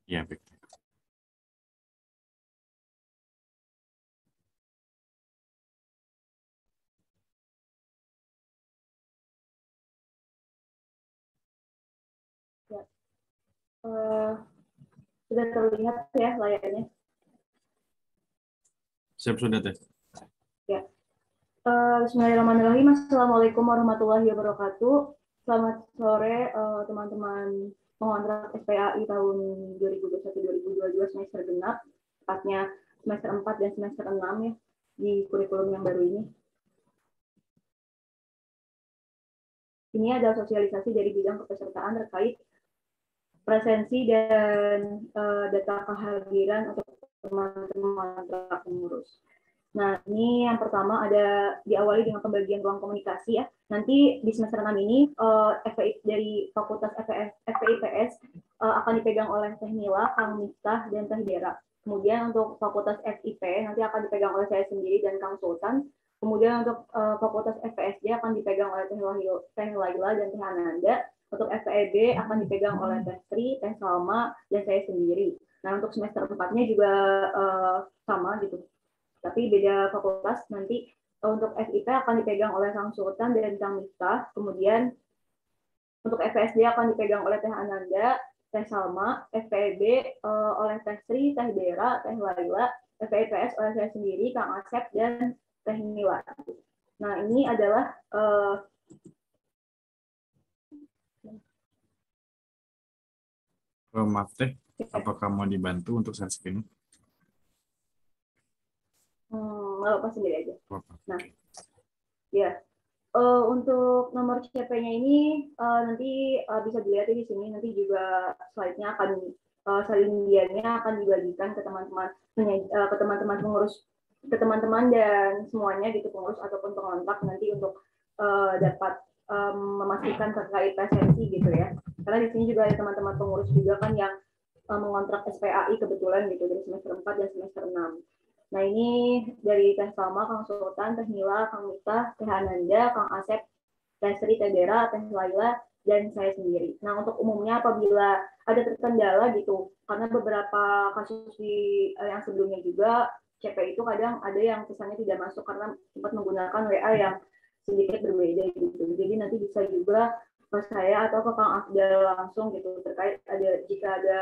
Iya, baik. Ya. Sudah terlihat ya layarnya. Siap sudah, Teh. Ya. Bismillahirrahmanirrahim. Assalamualaikum warahmatullahi wabarakatuh. Selamat sore teman-teman pengontrak SPAI tahun 2021-2022 semester genap, tepatnya semester 4 dan semester 6 ya, di kurikulum yang baru ini. Ini adalah sosialisasi dari bidang kepesertaan terkait presensi dan data kehadiran untuk teman-teman pengurus. Nah, ini yang pertama ada diawali dengan pembagian ruang komunikasi ya. Nanti di semester 6 ini dari Fakultas FPIPS akan dipegang oleh Teh Nila, Kang Miftah, dan Teh Dera. Kemudian untuk Fakultas FIP nanti akan dipegang oleh saya sendiri dan Kang Sultan. Kemudian untuk Fakultas FPSD akan dipegang oleh Teh Laila dan Teh Ananda. Untuk FPEB akan dipegang oleh Teh Sri, Teh Salma, dan saya sendiri. Nah, untuk semester 4-nya juga sama gitu. Tapi beda fakultas. Nanti untuk FIP akan dipegang oleh Kang Sultan dan Kang Miftah. Kemudian untuk FPSD akan dipegang oleh Teh Ananda, Teh Salma, FPEB oleh Teh Sri, Teh Dera, Teh Laila, FPIPS oleh saya sendiri, Kang Asep, dan Teh Nila. Nah, ini adalah Maaf, Teh, apakah mau dibantu untuk share screen? nggak apa sendiri aja. Nah, Oke. ya. Untuk nomor CP-nya ini nanti bisa dilihat di sini. Nanti juga slide-nya akan salindiannya akan dibagikan ke teman-teman pengurus, ke teman-teman dan semuanya gitu, pengurus ataupun pengontrak nanti untuk dapat memastikan terkait presensi gitu ya. Karena di sini juga ada teman-teman pengurus juga kan yang mengontrak SPAI kebetulan gitu dari semester 4 dan semester 6. Nah, ini dari Teh Salma, Kang Sultan, Teh Nila, Kang Miftah, Teh Ananda, Kang Asep, Teh Sri, Teh Dera, Teh Laila, dan saya sendiri. Nah, untuk umumnya apabila ada terkendala gitu, karena beberapa kasus di yang sebelumnya juga CP itu kadang ada yang pesannya tidak masuk karena sempat menggunakan WA yang sedikit berbeda gitu. Jadi nanti bisa juga ke saya atau ke Kang Afdal langsung gitu terkait ada jika ada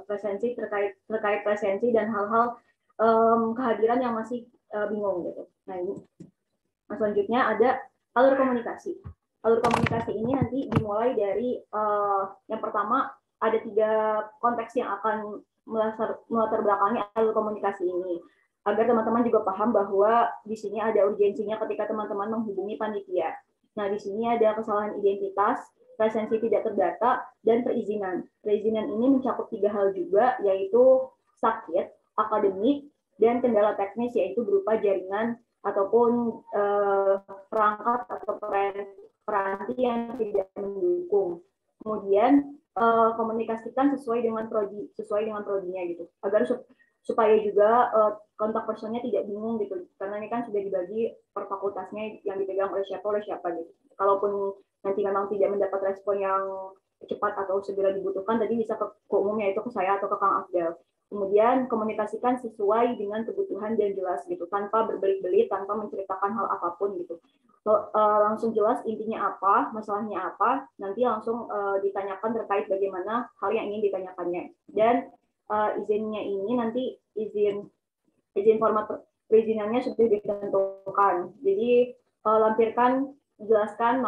presensi terkait presensi dan hal-hal kehadiran yang masih bingung gitu. Nah, ini. Nah, selanjutnya ada alur komunikasi. Alur komunikasi ini nanti dimulai dari yang pertama ada 3 konteks yang akan melatar belakangi alur komunikasi ini. Agar teman-teman juga paham bahwa di sini ada urgensinya ketika teman-teman menghubungi panitia. Nah, di sini ada kesalahan identitas, presensi tidak terdata, dan perizinan. Perizinan ini mencakup 3 hal juga, yaitu sakit, akademik, dan kendala teknis, yaitu berupa jaringan ataupun perangkat atau peranti yang tidak mendukung. Kemudian komunikasikan sesuai dengan prodinya gitu, agar supaya juga kontak personnya tidak bingung gitu, karena ini kan sudah dibagi per fakultasnya yang dipegang oleh siapa gitu. Kalaupun nanti memang tidak mendapat respon yang cepat atau segera dibutuhkan, tadi bisa ke umumnya, itu ke saya atau ke Kang Afdal. Kemudian komunikasikan sesuai dengan kebutuhan dan jelas gitu, tanpa berbelit-belit, tanpa menceritakan hal apapun gitu. Langsung jelas intinya apa, masalahnya apa, nanti langsung ditanyakan terkait bagaimana hal yang ingin ditanyakannya. Dan izinnya ini nanti izin format perizinannya sudah ditentukan. Jadi jelaskan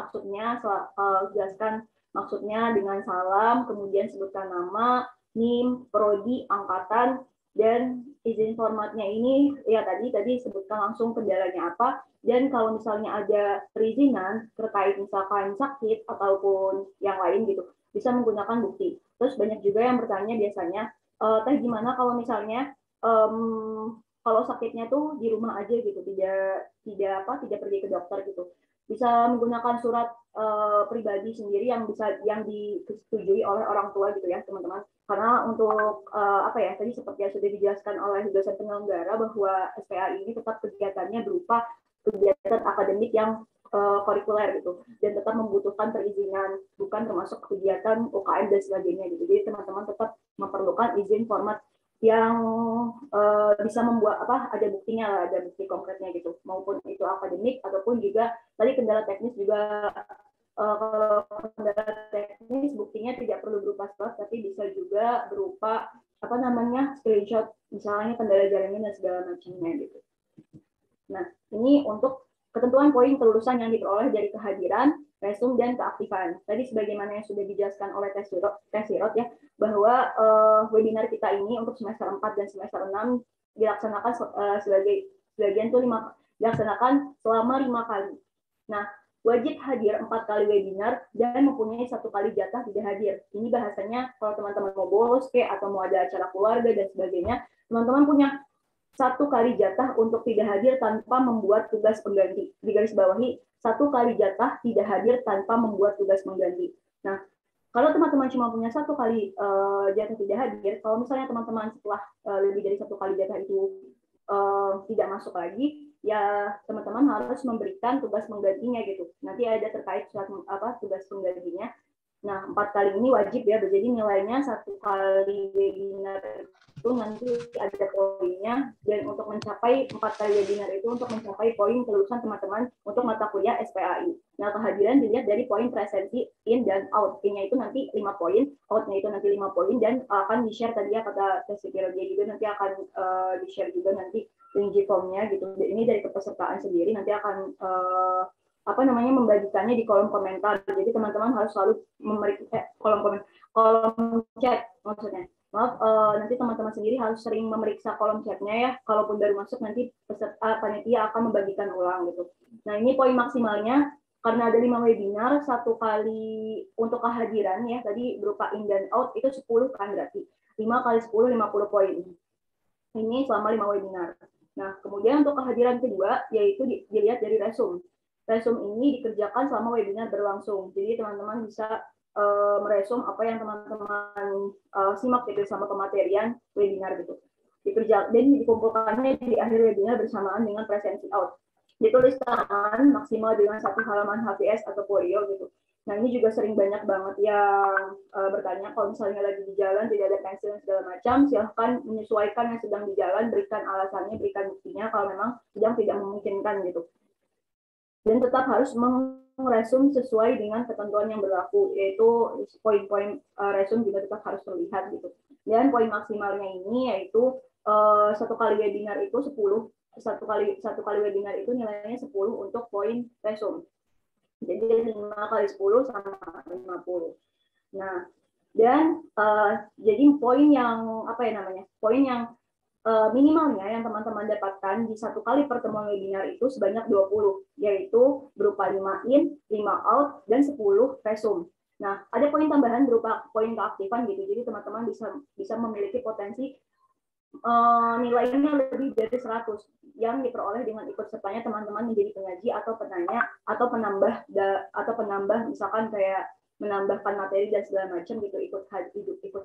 maksudnya dengan salam, kemudian sebutkan nama, NIM, prodi, angkatan, dan izin formatnya ini ya tadi sebutkan langsung kendalanya apa. Dan kalau misalnya ada perizinan terkait misalkan sakit ataupun yang lain gitu, bisa menggunakan bukti. Terus banyak juga yang bertanya biasanya, teh gimana kalau misalnya kalau sakitnya tuh di rumah aja gitu, tidak pergi ke dokter gitu. Bisa menggunakan surat pribadi sendiri yang disetujui oleh orang tua gitu ya teman-teman. Karena untuk tadi seperti yang sudah dijelaskan oleh dosen penyelenggara bahwa SPA ini tetap kegiatannya berupa kegiatan akademik yang kurikuler gitu, dan tetap membutuhkan perizinan, bukan termasuk kegiatan UKM dan sebagainya gitu. Jadi teman-teman tetap memerlukan izin format yang bisa membuat ada buktinya lah, ada bukti konkretnya gitu, maupun itu akademik ataupun juga tadi kendala teknis juga. Kalau kendala teknis buktinya tidak perlu berupa slide, tapi bisa juga berupa screenshot, misalnya kendala jaringan dan segala macamnya gitu. Nah, ini untuk ketentuan poin kelulusan yang diperoleh dari kehadiran, resum, dan keaktifan. Tadi sebagaimana yang sudah dijelaskan oleh Tes Sirot ya, bahwa webinar kita ini untuk semester 4 dan semester 6 dilaksanakan dilaksanakan selama 5 kali. Nah, wajib hadir 4 kali webinar dan mempunyai 1 kali jatah tidak hadir. Ini bahasanya kalau teman-teman mau bolos atau mau ada acara keluarga dan sebagainya, teman-teman punya 1 kali jatah untuk tidak hadir tanpa membuat tugas pengganti. Di garis bawahi, 1 kali jatah tidak hadir tanpa membuat tugas pengganti. Nah, kalau teman-teman cuma punya 1 kali jatah tidak hadir, kalau misalnya teman-teman setelah lebih dari 1 kali jatah itu tidak masuk lagi, ya teman-teman harus memberikan tugas penggantinya gitu. Nanti ada terkait surat tugas penggantinya. Nah, 4 kali ini wajib ya, jadi nilainya 1 kali webinar itu nanti ada poinnya, dan untuk mencapai 4 kali webinar itu untuk mencapai poin kelulusan teman-teman untuk mata kuliah SPAI. Nah, kehadiran dilihat dari poin presensi in dan out. In-nya itu nanti 5 poin, out-nya itu nanti 5 poin, dan akan di-share tadi ya kata tes psikologi juga, nanti akan di-share juga nanti link form-nya gitu. Ini dari kepesertaan sendiri nanti akan membagikannya di kolom komentar. Jadi teman-teman harus selalu kolom chat maksudnya. Maaf, nanti teman-teman sendiri harus sering memeriksa kolom chatnya ya. Kalaupun baru masuk nanti panitia akan membagikan ulang gitu. Nah, ini poin maksimalnya karena ada 5 webinar, 1 kali untuk kehadiran ya, tadi berupa in dan out itu 10 kan berarti. 5 kali 10, 50 poin. Ini selama 5 webinar. Nah, kemudian untuk kehadiran kedua, yaitu dilihat dari resum. Resum ini dikerjakan selama webinar berlangsung. Jadi teman-teman bisa meresum apa yang teman-teman simak gitu sama pematerian webinar gitu. Dan dikumpulkannya di akhir webinar bersamaan dengan presensi out. Ditulis tangan maksimal dengan 1 halaman HVS atau Porio gitu. Nah, ini juga sering banyak banget yang bertanya kalau misalnya lagi di jalan tidak ada pensil dan segala macam, silahkan menyesuaikan yang sedang di jalan, berikan alasannya, berikan buktinya kalau memang sedang tidak memungkinkan gitu. Dan tetap harus meresum sesuai dengan ketentuan yang berlaku, yaitu poin-poin resum juga tetap harus terlihat gitu. Dan poin maksimalnya ini yaitu 1 kali webinar itu 10, 1 kali webinar itu nilainya 10 untuk poin resum. Jadi 5 kali 10 sama 50. Nah, dan jadi poin yang poin yang minimalnya yang teman-teman dapatkan di 1 kali pertemuan webinar itu sebanyak 20, yaitu berupa 5 in, 5 out, dan 10 resum. Nah, ada poin tambahan berupa poin keaktifan gitu. Jadi teman-teman bisa memiliki potensi nilainya lebih dari 100 yang diperoleh dengan ikut sertanya teman-teman menjadi pengaji atau penanya atau penambah misalkan kayak menambahkan materi dan segala macam gitu, ikut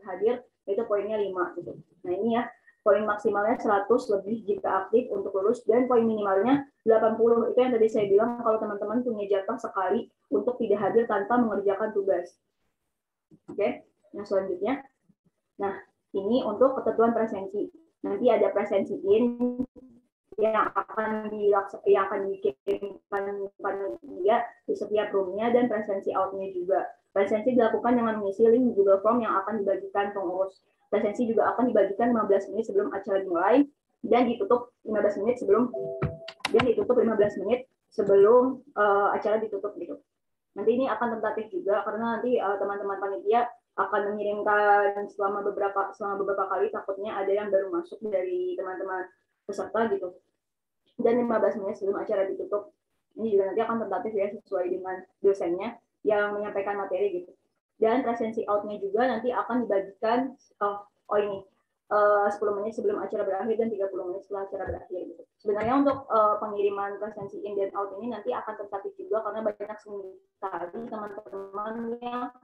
hadir itu poinnya 5 gitu. Nah, ini ya poin maksimalnya 100 lebih jika aktif untuk lulus, dan poin minimalnya 80. Itu yang tadi saya bilang kalau teman-teman punya jatah sekali untuk tidak hadir tanpa mengerjakan tugas. Oke, nah selanjutnya. Nah, ini untuk ketentuan presensi. Nanti ada presensi in yang akan dikirimkan panitia di setiap roomnya, dan presensi outnya juga. Presensi dilakukan dengan mengisi link Google Form yang akan dibagikan pengurus. Presensi juga akan dibagikan 15 menit sebelum acara dimulai dan ditutup 15 menit sebelum acara ditutup gitu. Nanti ini akan tentatif juga karena nanti teman-teman panitia akan mengirimkan selama beberapa kali, takutnya ada yang baru masuk dari teman-teman peserta gitu. Dan 15 menit sebelum acara ditutup. Ini juga nanti akan tentatif ya, sesuai dengan dosennya yang menyampaikan materi gitu. Dan presensi out-nya juga nanti akan dibagikan 10 menit sebelum acara berakhir dan 30 menit setelah acara berakhir gitu. Sebenarnya untuk pengiriman presensi in dan out ini nanti akan tentatif juga karena banyak sekali teman-teman yang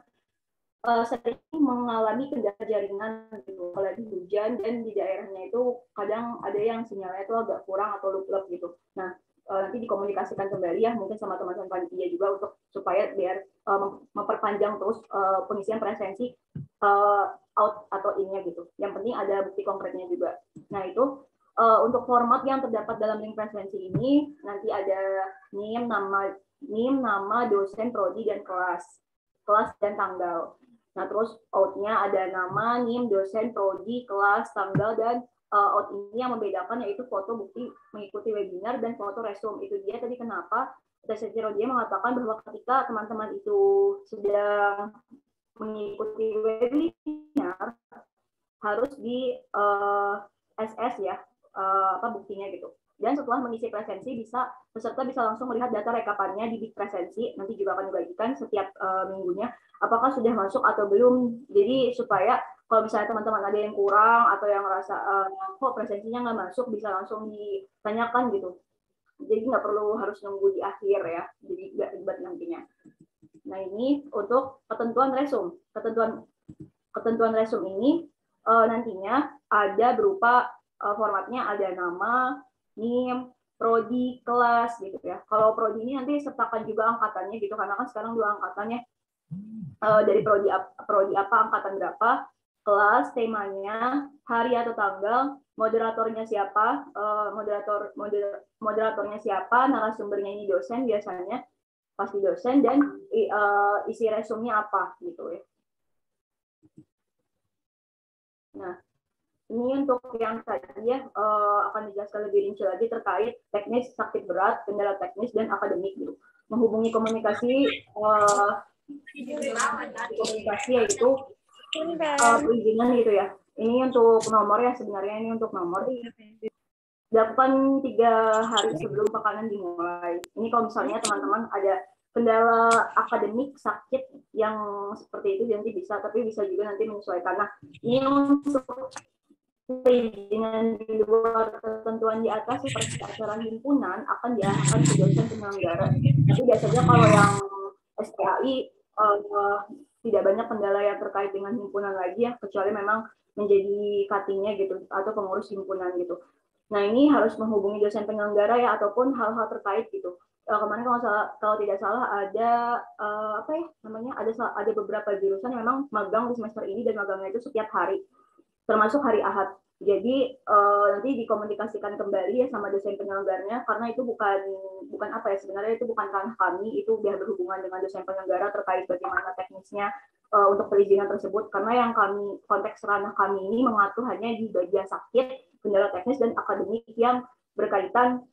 sering mengalami kendala jaringan gitu, apalagi hujan dan di daerahnya itu kadang ada yang sinyalnya itu agak kurang atau lup-lup gitu. Nah, nanti dikomunikasikan kembali ya mungkin sama teman-teman panitia juga untuk supaya biar memperpanjang terus pengisian presensi out atau in-nya gitu. Yang penting ada bukti konkretnya juga. Nah, itu untuk format yang terdapat dalam link presensi ini nanti ada NIM, nama dosen, prodi, dan kelas dan tanggal. Nah, terus out-nya ada nama, NIM, dosen, prodi, kelas, tanggal, dan out ini yang membedakan yaitu foto bukti mengikuti webinar dan foto resume. Itu dia tadi kenapa Dr. Rodia mengatakan bahwa ketika teman-teman itu sedang mengikuti webinar harus di SS ya, buktinya gitu. Dan setelah mengisi presensi peserta bisa langsung melihat data rekapannya di presensi, nanti juga akan dibagikan setiap minggunya apakah sudah masuk atau belum. Jadi supaya kalau misalnya teman-teman ada yang kurang atau yang merasa kok presensinya nggak masuk, bisa langsung ditanyakan gitu. Jadi nggak perlu harus nunggu di akhir ya, jadi nggak ribet nantinya. Nah, ini untuk ketentuan resume. Ketentuan resume ini nantinya ada berupa formatnya ada nama, NIM, prodi, kelas gitu ya. Kalau prodi ini nanti sertakan juga angkatannya gitu karena kan sekarang 2 angkatannya. Dari prodi apa, angkatan berapa, kelas, temanya, hari atau tanggal, moderatornya siapa, moderatornya siapa, narasumbernya ini dosen biasanya, pasti dosen, dan isi resumenya apa gitu ya. Nah, ini untuk yang tadi ya akan dijelaskan lebih rinci lagi terkait teknis, sakit berat, kendala teknis, dan akademik gitu. Menghubungi komunikasi yaitu perizinan gitu ya. Ini untuk nomor ya, sebenarnya ini untuk nomor. Dilakukan 3 hari sebelum pekanan dimulai. Ini kalau misalnya teman-teman ada kendala akademik, sakit yang seperti itu nanti bisa, tapi bisa juga nanti menyesuaikan. Nah, ini untuk perizinan di luar ketentuan di atas seperti acara himpunan akan diarahkan ke dosen penyelenggara. Tapi biasanya kalau yang SPAI tidak banyak kendala yang terkait dengan himpunan lagi ya, kecuali memang menjadi cutting-nya gitu atau pengurus himpunan gitu. Nah, ini harus menghubungi dosen penyelenggara ya ataupun hal-hal terkait gitu. Kemarin kalau tidak salah ada ada beberapa jurusan yang memang magang di semester ini dan magangnya itu setiap hari, termasuk hari Ahad. Jadi nanti dikomunikasikan kembali ya sama dosen penyelenggaranya karena itu bukan apa ya, sebenarnya itu bukan ranah kami, itu udah berhubungan dengan dosen penyelenggara terkait bagaimana teknisnya untuk perizinan tersebut, karena yang konteks ranah kami ini mengatur hanya di bagian sakit, kendala teknis, dan akademik yang berkaitan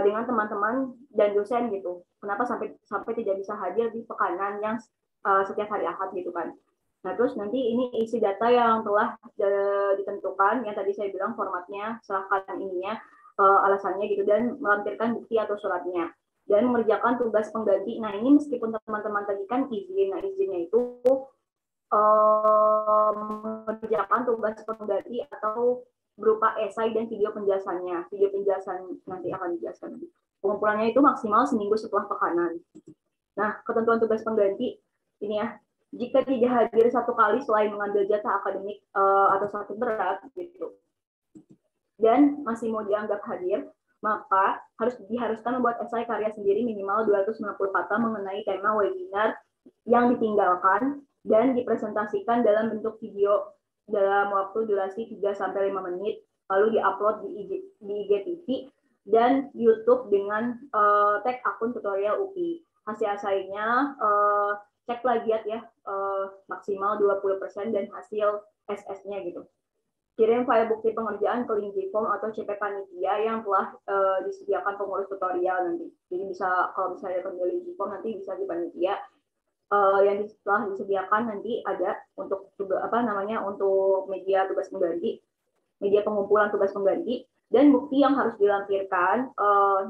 dengan teman-teman dan dosen gitu. Kenapa sampai tidak bisa hadir di pekanan yang setiap hari Ahad gitu kan. Nah, terus nanti ini isi data yang telah ditentukan, yang tadi saya bilang formatnya, serahkan ininya, alasannya gitu, dan melampirkan bukti atau suratnya. dan mengerjakan tugas pengganti. Nah, ini meskipun teman-teman tadi kan izin, nah izinnya itu mengerjakan tugas pengganti atau berupa esai dan video penjelasannya. Video penjelasan nanti akan dijelaskan. Pengumpulannya itu maksimal seminggu setelah pekanan. Nah, ketentuan tugas pengganti ini ya, jika tidak hadir satu kali selain mengambil jatah akademik atau sakit berat gitu, dan masih mau dianggap hadir, maka diharuskan membuat esai karya sendiri minimal 250 kata mengenai tema webinar yang ditinggalkan dan dipresentasikan dalam bentuk video dalam waktu durasi 3-5 menit, lalu diupload di IGTV dan YouTube dengan tag akun tutorial UPI. Hasil esainya cek plagiat ya, maksimal 20% dan hasil SS-nya gitu. Kirim file bukti pengerjaan ke link Gform atau CP panitia yang telah disediakan pengurus tutorial nanti. Jadi bisa kalau misalnya kembali Gform nanti bisa di panitia yang telah disediakan nanti ada untuk untuk media tugas pengganti, media pengumpulan tugas pengganti, dan bukti yang harus dilampirkan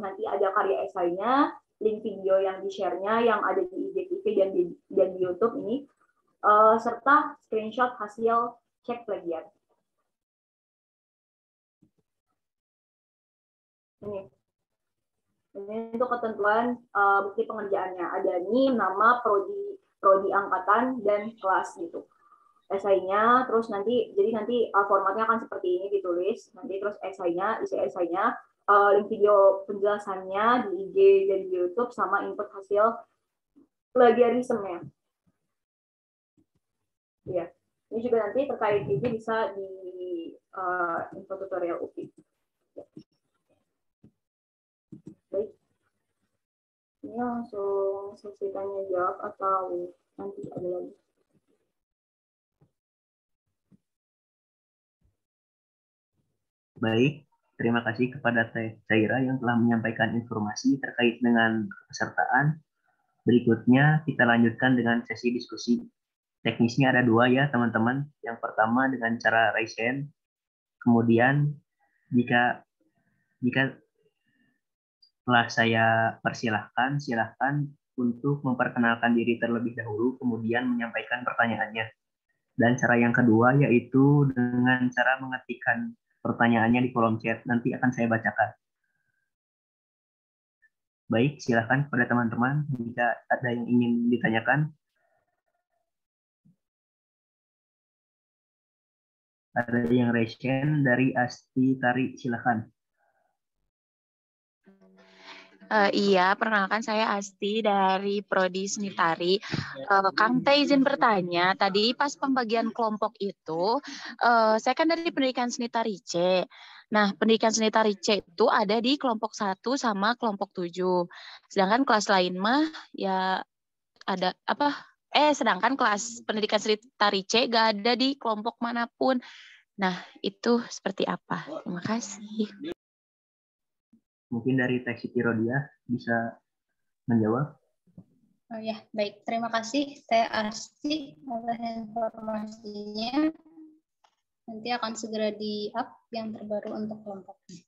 nanti ada karya esainya, link video yang di-share-nya yang ada di IGTV dan di YouTube ini, serta screenshot hasil cek plagiat. Ini untuk ketentuan bukti pengerjaannya, ada NIM, nama, prodi angkatan, dan kelas gitu. Esainya, terus nanti formatnya akan seperti ini ditulis, nanti terus isi esainya, link video penjelasannya di IG dan di YouTube, sama input hasil plagiarisme-nya. Ya, ini juga nanti terkait ini bisa di info tutorial UPI. Ya. Baik, ini langsung sesi tanya jawab atau nanti ada lagi? Baik, terima kasih kepada Teh Caira yang telah menyampaikan informasi terkait dengan kepesertaan. Berikutnya kita lanjutkan dengan sesi diskusi. Teknisnya ada dua ya teman-teman. Yang pertama dengan cara raise hand. Kemudian jika setelah saya persilahkan, silahkan untuk memperkenalkan diri terlebih dahulu, kemudian menyampaikan pertanyaannya. Dan cara yang kedua yaitu dengan cara mengetikkan pertanyaannya di kolom chat. Nanti akan saya bacakan. Baik, silahkan kepada teman-teman jika ada yang ingin ditanyakan. Ada yang raise hand dari Asti Tari, silahkan. Iya, perkenalkan saya Asti dari Prodi Seni Tari. Kang Teh izin bertanya, tadi pas pembagian kelompok itu, saya kan dari pendidikan Seni Tari C. Nah, pendidikan Seni Tari C itu ada di kelompok 1 sama kelompok 7. Sedangkan kelas lain mah ya ada sedangkan kelas pendidikan Seni Tari C gak ada di kelompok manapun. Nah, itu seperti apa? Terima kasih. Mungkin dari Teh Siti Rodia bisa menjawab. Oh ya, baik. Terima kasih Teh Asti atas informasinya. Nanti akan segera di-up yang terbaru untuk kelompoknya.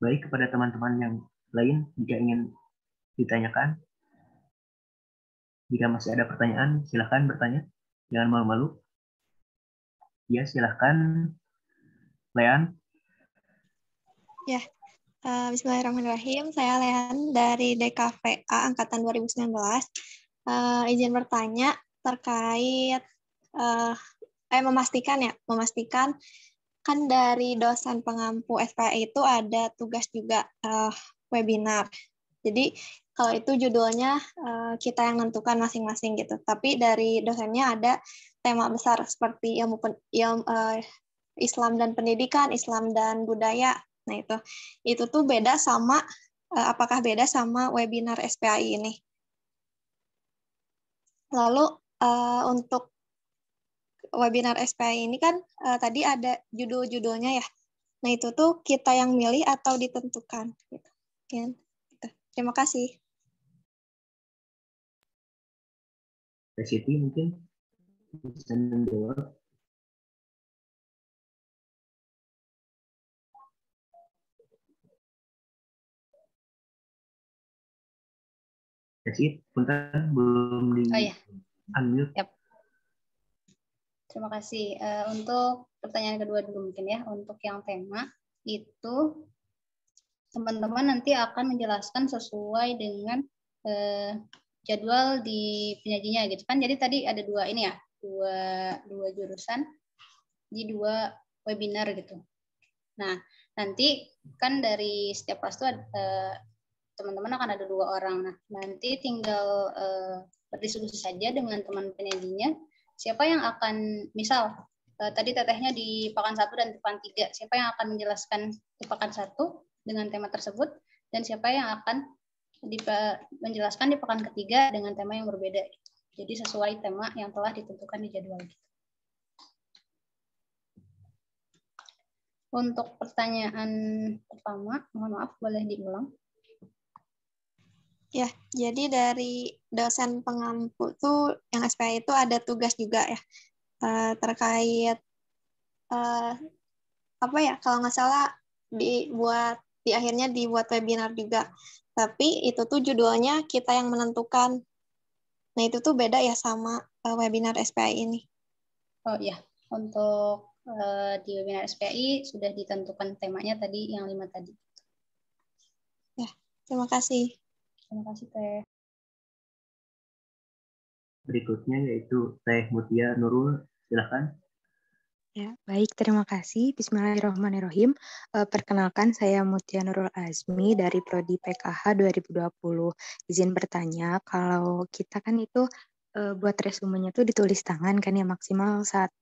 Baik, kepada teman-teman yang lain jika ingin ditanyakan. Jika masih ada pertanyaan, silahkan bertanya. Jangan malu-malu. Ya, silahkan. Lean. Ya, bismillahirrahmanirrahim. Saya Lehan dari DKVA Angkatan 2019. Izin bertanya terkait memastikan kan dari dosen pengampu FPI itu ada tugas juga webinar. Jadi kalau itu judulnya kita yang menentukan masing-masing gitu. Tapi dari dosennya ada tema besar seperti ilmu Islam dan pendidikan, Islam dan budaya. Nah, itu tuh beda sama apakah beda sama webinar SPAI ini? Lalu untuk webinar SPAI ini kan tadi ada judul-judulnya ya. Nah, itu tuh kita yang milih atau ditentukan gitu. Terima kasih. Teh Siti mungkin bisa menjawab. Jadi, punten belum di unmute. Yap. Terima kasih. Untuk pertanyaan kedua dulu mungkin ya. Untuk yang tema itu teman-teman nanti akan menjelaskan sesuai dengan jadwal di penyajinya gitu kan. Jadi tadi ada dua ini ya, dua jurusan di dua webinar gitu. Nah, nanti kan dari setiap kelas itu teman-teman akan ada 2 orang. Nah, nanti tinggal berdiskusi saja dengan teman penyajinya. Siapa yang akan, misal tadi tetehnya di pekan 1 dan pekan 3, siapa yang akan menjelaskan di pekan 1 dengan tema tersebut, dan siapa yang akan menjelaskan di pekan ketiga dengan tema yang berbeda. Jadi sesuai tema yang telah ditentukan di jadwal. Untuk pertanyaan pertama, mohon maaf, boleh diulang? Ya, jadi dari dosen pengampu tuh yang SPI itu ada tugas juga ya terkait apa ya, kalau nggak salah akhirnya dibuat webinar juga. Tapi itu tuh judulnya kita yang menentukan. Nah itu tuh beda ya sama webinar SPI ini. Oh iya, untuk di webinar SPI sudah ditentukan temanya tadi yang 5 tadi. Ya, terima kasih. Terima kasih Teh. Berikutnya yaitu Teh Mutia Nurul, silakan. Ya, baik, terima kasih. Bismillahirrahmanirrahim. Perkenalkan, saya Mutia Nurul Azmi dari Prodi PKH 2020. Izin bertanya, kalau kita kan itu buat resumenya tuh ditulis tangan kan ya, maksimal 1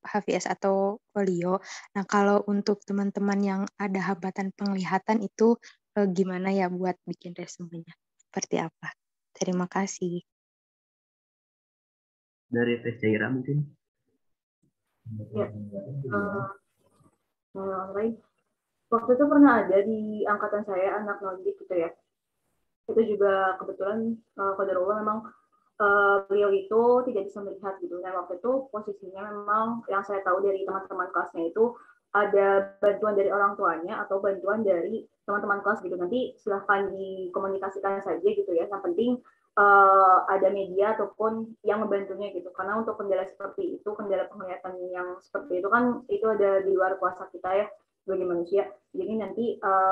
HVS atau folio. Nah, kalau untuk teman-teman yang ada hambatan penglihatan itu gimana ya buat bikin resumenya? Seperti apa? Terima kasih. Dari Teh Caira mungkin. Ya, waktu itu pernah ada di angkatan saya anak Nordik gitu ya. Itu juga kebetulan qadarullah memang beliau itu tidak bisa melihat gitu. Dan waktu itu posisinya memang yang saya tahu dari teman-teman kelasnya itu ada bantuan dari orang tuanya atau bantuan dari teman-teman kelas gitu. Nanti silahkan dikomunikasikan saja gitu ya. Yang penting ada media ataupun yang membantunya gitu. Karena untuk kendala seperti itu, kendala penglihatan yang seperti itu kan itu ada di luar kuasa kita ya sebagai manusia. Jadi nanti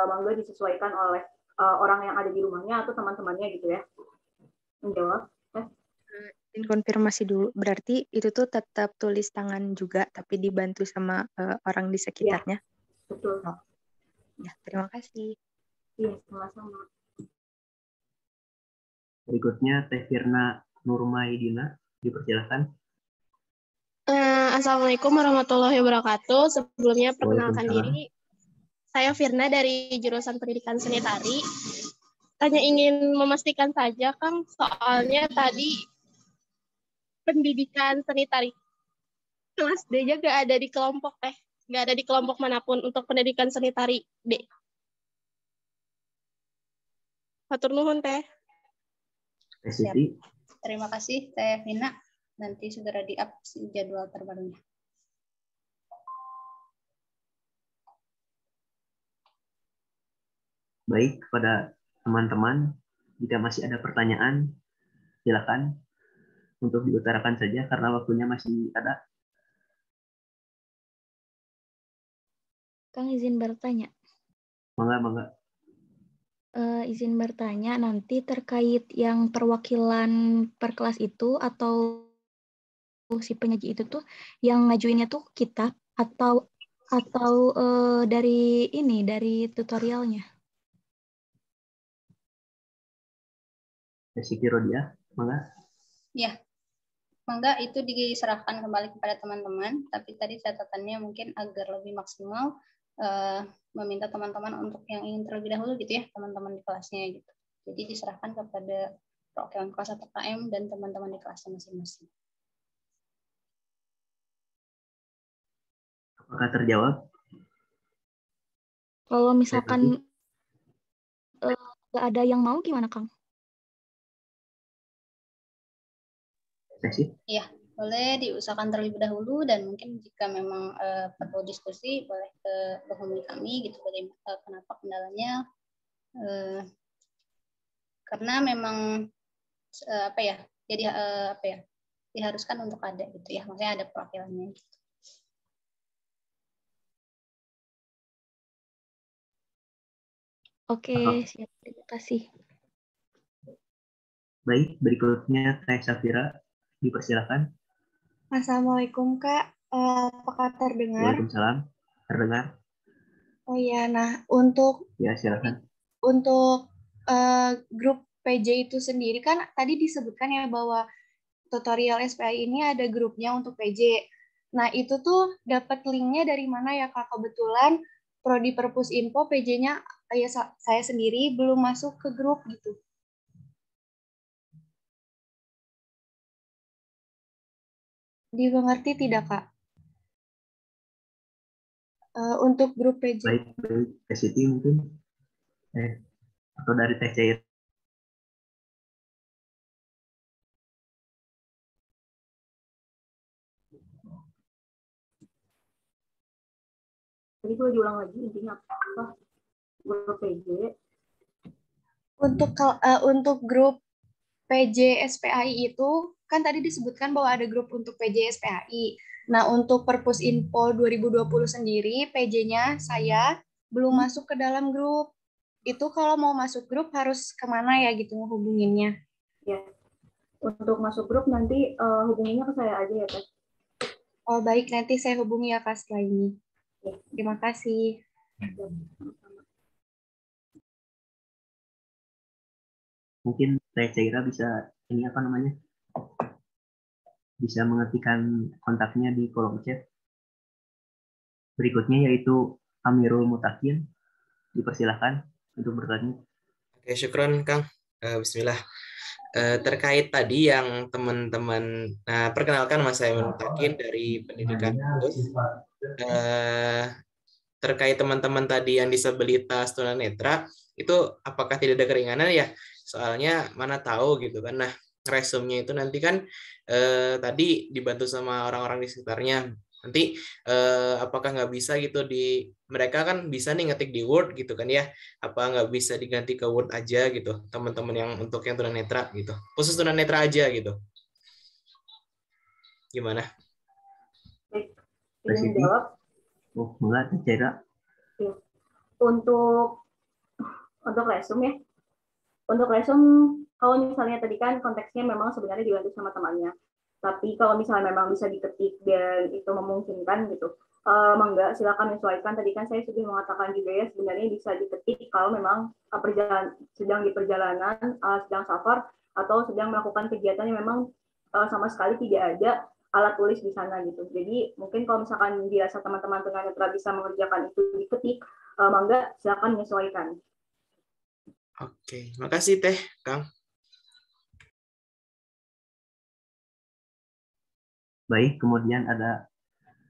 monggo disesuaikan oleh orang yang ada di rumahnya atau teman-temannya gitu ya. Menjawab. Konfirmasi dulu, berarti itu tuh tetap tulis tangan juga, tapi dibantu sama orang di sekitarnya? Ya, betul. Oh. Ya, terima kasih. Iya, sama-sama. Berikutnya Teh Firna Nurmaidina, dipersilakan. Assalamualaikum warahmatullahi wabarakatuh. Sebelumnya perkenalkan diri, saya Firna dari jurusan Pendidikan Seni Tari. Hanya ingin memastikan saja, Kang, soalnya tadi pendidikan seni tari kelas D juga ada di kelompok Teh, nggak ada di kelompok manapun untuk pendidikan seni tari D. Hatur nuhun Teh. Siap. Terima kasih Teh Vina. Nanti segera di-up jadwal terbarunya. Baik, kepada teman-teman, jika masih ada pertanyaan, silakan untuk diutarakan saja karena waktunya masih ada. Kang izin bertanya. Mangga. Izin bertanya, nanti terkait yang perwakilan per kelas itu atau si penyaji itu tuh yang ngajuinnya tuh kita atau dari tutorialnya? Siti Rodia, mangga. Ya, mangga itu diserahkan kembali kepada teman-teman, tapi tadi catatannya mungkin agar lebih maksimal, meminta teman-teman untuk yang ingin terlebih dahulu gitu ya, teman-teman di kelasnya gitu. Jadi diserahkan kepada perwakilan kelas atau KM dan teman-teman di kelasnya masing-masing. Apakah terjawab? Kalau misalkan nggak ada yang mau gimana, Kang? Iya, boleh diusahakan terlebih dahulu dan mungkin jika memang perlu diskusi boleh hubungi kami gitu bagaimana kenapa kendalanya karena memang diharuskan untuk ada gitu ya, makanya ada perwakilannya gitu. Oke, siap. Terima kasih. Baik, berikutnya Teh Safira, dipersilakan. Assalamualaikum Kak, apakah terdengar? Waalaikumsalam, terdengar. Oh iya, nah untuk Ya, silakan. Grup PJ itu sendiri kan tadi disebutkan ya bahwa tutorial SPI ini ada grupnya untuk PJ. Nah itu tuh dapat linknya dari mana ya Kak? Kebetulan Prodi Perpus Info PJ-nya ya saya sendiri belum masuk ke grup gitu. Dimengerti tidak Kak? Untuk grup PJ. Baik, Teh Siti mungkin. Atau dari Teh Cair. Jadi boleh diulang lagi intinya apa? Grup PJ. Untuk grup PJ SPAI itu kan tadi disebutkan bahwa ada grup untuk PJ SPAI. Nah, untuk Perpus Info 2020 sendiri, PJ-nya saya belum masuk ke dalam grup. Itu kalau mau masuk grup harus kemana ya gitu hubunginnya? Ya, untuk masuk grup nanti hubunginya ke saya aja ya Kak. Oh baik, nanti saya hubungi ya Kak setelah ini. Ya. Terima kasih. Mungkin Teh Caira bisa bisa mengetikkan kontaknya di kolom chat. Berikutnya yaitu Amirul Mutakin, dipersilakan untuk bertanya. Oke, syukron Kang. Bismillah. Terkait tadi yang teman-teman, perkenalkan Mas saya Mutakin dari Pendidikan Khusus. Terkait teman-teman tadi yang disabilitas tunanetra, itu apakah tidak ada keringanan ya? Soalnya mana tahu gitu kan. Nah, resumenya itu nanti kan tadi dibantu sama orang-orang di sekitarnya. Nanti apakah nggak bisa gitu mereka kan bisa nih ngetik di Word gitu kan ya, apa nggak bisa diganti ke Word aja gitu teman-teman yang untuk yang tunanetra gitu, khusus tunanetra aja gitu, gimana? Baik, ingin jawab. Enggak, Caira. Untuk resume ya, untuk resume kalau misalnya tadi kan konteksnya memang sebenarnya dibantu sama temannya. Tapi kalau misalnya memang bisa diketik dan itu memungkinkan gitu, mangga silakan menyesuaikan. Tadi kan saya sudah mengatakan juga ya sebenarnya bisa diketik kalau memang sedang di perjalanan, sedang safar atau sedang melakukan kegiatan yang memang sama sekali tidak ada alat tulis di sana gitu. Jadi mungkin kalau misalkan dirasa teman-teman tunanetra bisa mengerjakan itu diketik, mangga silakan menyesuaikan. Oke, makasih Teh Kang. Baik, kemudian ada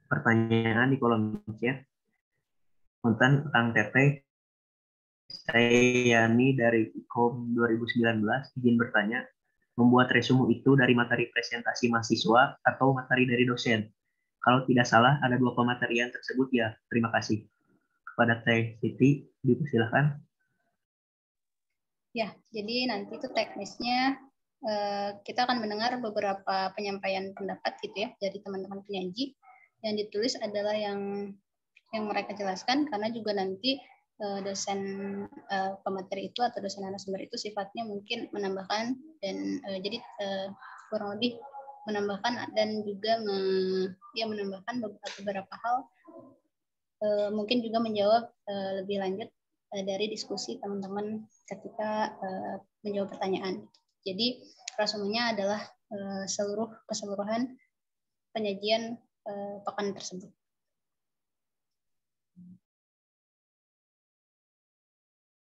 pertanyaan di kolom chat. Punten Kang Teteh, saya Yani dari IKOM 2019 izin bertanya, membuat resume itu dari materi presentasi mahasiswa atau materi dari dosen? Kalau tidak salah ada 2 pematerian tersebut ya. Terima kasih. Kepada Teh Siti, dipersilakan. Ya, jadi nanti itu teknisnya kita akan mendengar beberapa penyampaian pendapat gitu ya dari teman-teman penyaji. Yang ditulis adalah yang mereka jelaskan, karena juga nanti dosen pemateri itu atau dosen narasumber itu sifatnya mungkin menambahkan dan jadi kurang lebih menambahkan dan juga menambahkan beberapa hal, mungkin juga menjawab lebih lanjut dari diskusi teman-teman ketika menjawab pertanyaan. Jadi resumenya adalah keseluruhan penyajian pekan tersebut.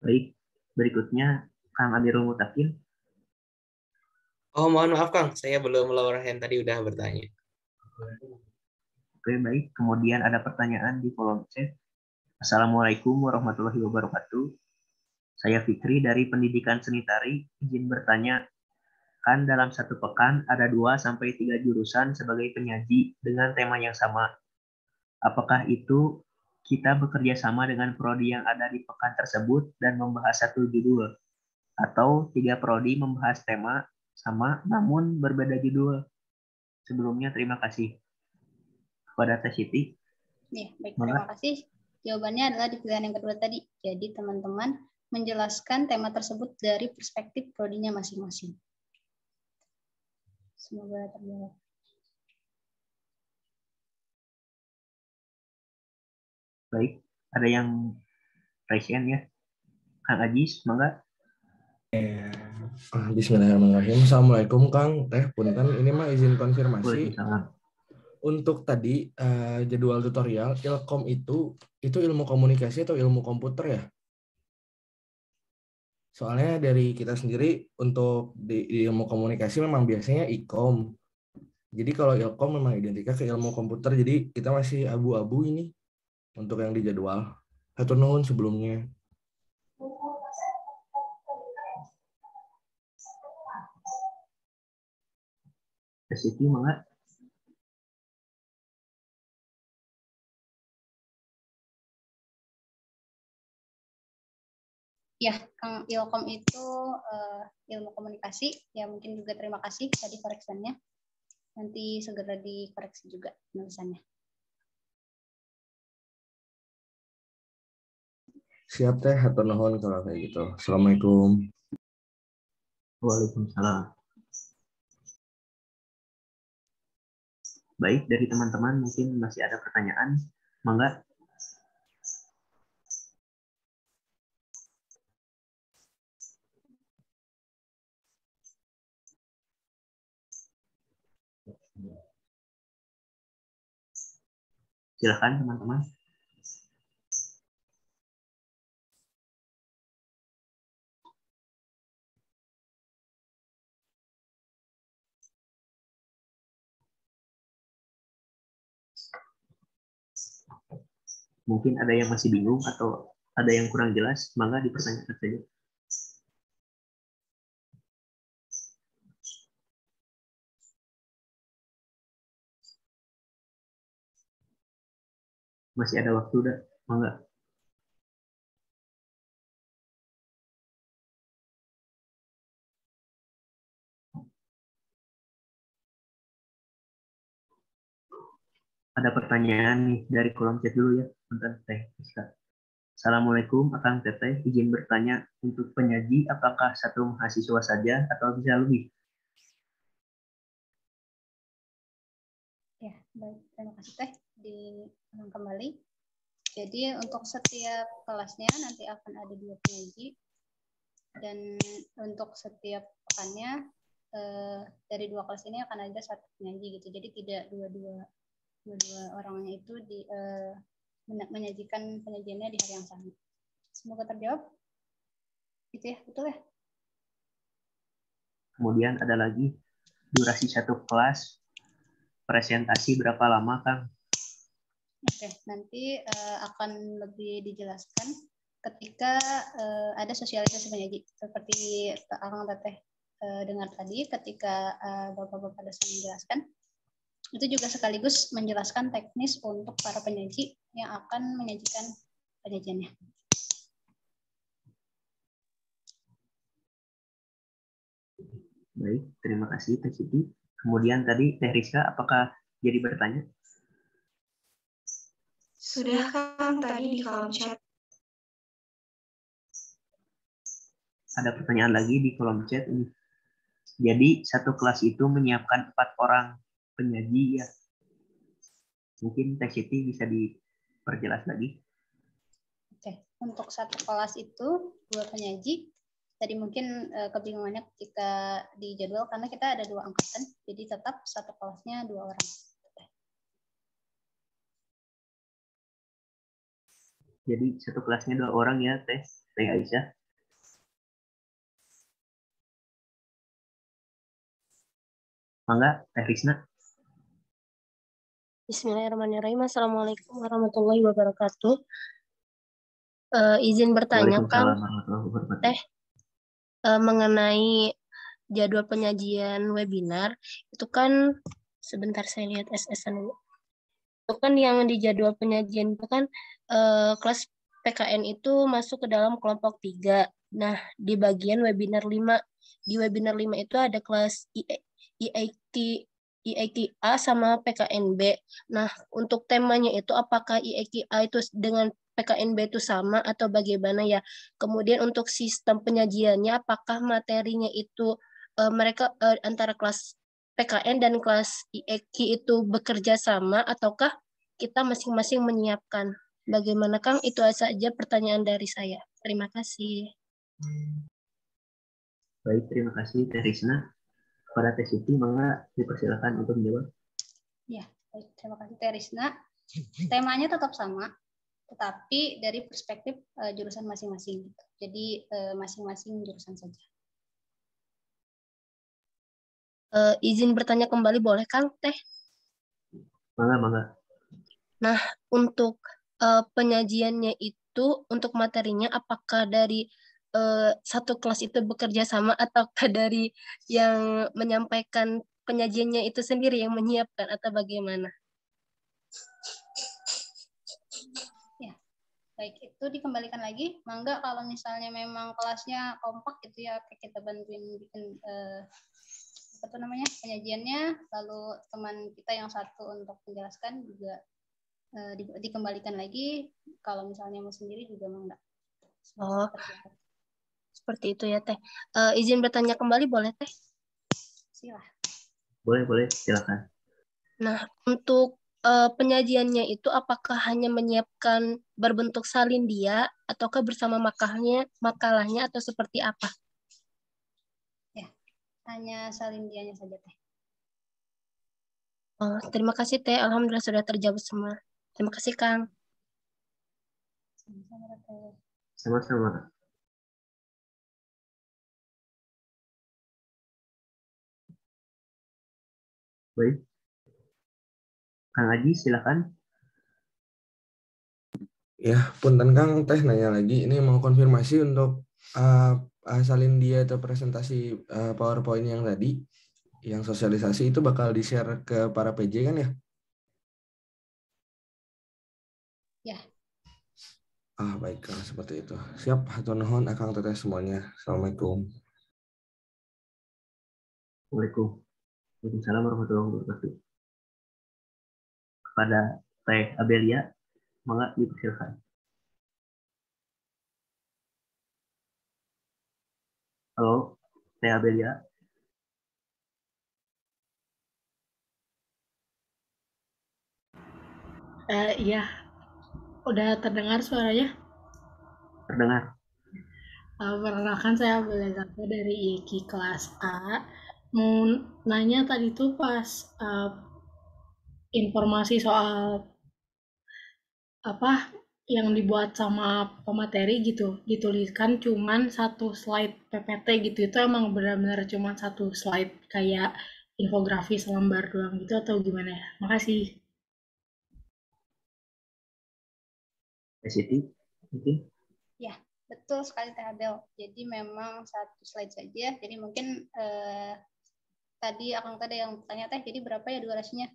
Baik, berikutnya Kang Amirul Mutakin. Oh, mohon maaf Kang, saya belum lower hand tadi udah bertanya. Oke, baik. Kemudian ada pertanyaan di kolom chat. Assalamualaikum warahmatullahi wabarakatuh. Saya Fikri dari Pendidikan Seni Tari, izin bertanya, kan dalam satu pekan ada 2-3 jurusan sebagai penyaji dengan tema yang sama. Apakah itu kita bekerja sama dengan prodi yang ada di pekan tersebut dan membahas satu judul? Atau 3 prodi membahas tema sama namun berbeda judul. Sebelumnya terima kasih kepada Teh Siti. Ya, baik, terima kasih. Jawabannya adalah di pilihan yang kedua tadi. Jadi teman-teman menjelaskan tema tersebut dari perspektif prodinya masing-masing. Semoga terjawab. Baik, ada yang raise hand ya? Kang Ajis, semoga. Bismillahirrahmanirrahim. Assalamualaikum Kang. Punten, ini mah izin konfirmasi. Untuk tadi jadwal tutorial Ilkom itu ilmu komunikasi atau ilmu komputer ya? Soalnya dari kita sendiri untuk di ilmu komunikasi memang biasanya Ikom. Jadi kalau Ilkom memang identiknya ke ilmu komputer. Jadi kita masih abu-abu ini untuk yang di jadwal. Hatur nuhun sebelumnya. Siti, semangat. Ya, Kang Ilkom itu ilmu komunikasi. Ya, mungkin juga terima kasih tadi koreksannya. Nanti segera dikoreksi juga penulisannya. Siap Teh, hatur nuhun kalau kayak gitu. Assalamualaikum. Waalaikumsalam. Baik, dari teman-teman mungkin masih ada pertanyaan. Mangga. Silakan teman-teman. Mungkin ada yang masih bingung atau ada yang kurang jelas, maka dipertanyakan saja. Masih ada waktu, udah, mangga. Ada pertanyaan nih dari kolom chat dulu ya, bentar Teh. Assalamualaikum, Akang Teteh, izin bertanya, untuk penyaji apakah satu mahasiswa saja atau bisa lebih? Ya, baik, terima kasih Teh. Diulang kembali. Jadi untuk setiap kelasnya nanti akan ada 2 penyaji, dan untuk setiap pekannya dari 2 kelas ini akan ada 1 penyaji gitu. Jadi tidak dua orangnya itu menyajikan penyajiannya di hari yang sama. Semoga terjawab. Gitu ya, betul ya? Kemudian ada lagi durasi 1 kelas, presentasi berapa lama, Kang? Oke, nanti akan lebih dijelaskan ketika ada sosialisasi penyaji. Seperti Akang Teteh dengar tadi, ketika Bapak-Bapak dosen menjelaskan, itu juga sekaligus menjelaskan teknis untuk para penyaji yang akan menyajikan penyajiannya. Baik, terima kasih Teh Siti. Kemudian tadi Teh Rizka, apakah jadi bertanya? Sudah Kang, tadi di kolom chat. Ada pertanyaan lagi di kolom chat ini. Jadi 1 kelas itu menyiapkan 4 orang penyaji ya. Mungkin Teh Siti bisa diperjelas lagi. Oke, untuk 1 kelas itu 2 penyaji. Tadi mungkin kebingungannya ketika di jadwal karena kita ada 2 angkatan, jadi tetap 1 kelasnya 2 orang. Jadi 1 kelasnya 2 orang ya, Teh Aisyah. Mangga, Teh Rizna. Bismillahirrahmanirrahim. Assalamualaikum warahmatullahi wabarakatuh. Izin bertanya, Kang, Teh, mengenai jadwal penyajian webinar, itu kan, sebentar saya lihat SS-an dulu. Itu kan yang di jadwal penyajian itu kan kelas PKN itu masuk ke dalam kelompok 3. Nah, di bagian webinar 5. Di webinar 5 itu ada kelas IITA sama PKNB. Nah, untuk temanya itu apakah IITA itu dengan PKNB itu sama atau bagaimana ya? Kemudian untuk sistem penyajiannya apakah materinya itu mereka antara kelas PKN dan kelas IEK itu bekerja sama ataukah kita masing-masing menyiapkan? Bagaimana Kang? Itu saja pertanyaan dari saya. Terima kasih. Baik, terima kasih Teh Risna. Kepada Teh Siti, mangga dipersilakan untuk menjawab. Ya, baik. Terima kasih Teh Risna. Temanya tetap sama, tetapi dari perspektif jurusan masing-masing. Jadi masing-masing jurusan saja. Izin bertanya kembali boleh Kang Teh? Mangga. Nah, untuk penyajiannya itu untuk materinya apakah dari satu kelas itu bekerja sama ataukah dari yang menyampaikan penyajiannya itu sendiri yang menyiapkan atau bagaimana? Ya, baik, itu dikembalikan lagi. Mangga kalau misalnya memang kelasnya kompak gitu ya, kita bantuin bikin penyajiannya, lalu teman kita yang satu untuk menjelaskan juga dikembalikan lagi. Kalau misalnya mau sendiri juga mangga. Oh, seperti itu ya Teh. Izin bertanya kembali boleh Teh? Silahkan. Boleh, silakan. Nah, untuk penyajiannya itu apakah hanya menyiapkan berbentuk salin dia ataukah bersama makalahnya atau seperti apa? Ya, hanya salin dianya saja Teh. Oh, terima kasih Teh. Alhamdulillah sudah terjawab semua. Terima kasih Kang. Sama-sama. Baik. Kang Aji, silakan. Ya, punten Kang, Teh nanya lagi. Ini mau konfirmasi untuk salin dia atau presentasi PowerPoint yang tadi, yang sosialisasi itu bakal di-share ke para PJ kan ya? Ya. Baik, Kang, seperti itu. Siap, hatur nuhun Akang Teteh semuanya. Assalamualaikum. Waalaikumsalam warahmatullahi wabarakatuh. Kepada Teh Abelia, mangga dipersilakan. Halo, Teh Abelia. Iya, udah terdengar suaranya? Terdengar. Perkenalkan saya Abelia Zafar dari IEKI kelas A. Mau nanya tadi tuh pas informasi soal apa yang dibuat sama pemateri gitu, dituliskan cuman satu slide PPT gitu, itu emang benar-benar cuman satu slide kayak infografis lembar doang gitu atau gimana ya? Makasih. Siti, mungkin? Ya, betul sekali Teh Abel. Jadi memang satu slide saja. Jadi mungkin tadi Akang tadi yang tanya Teh, jadi berapa ya durasinya?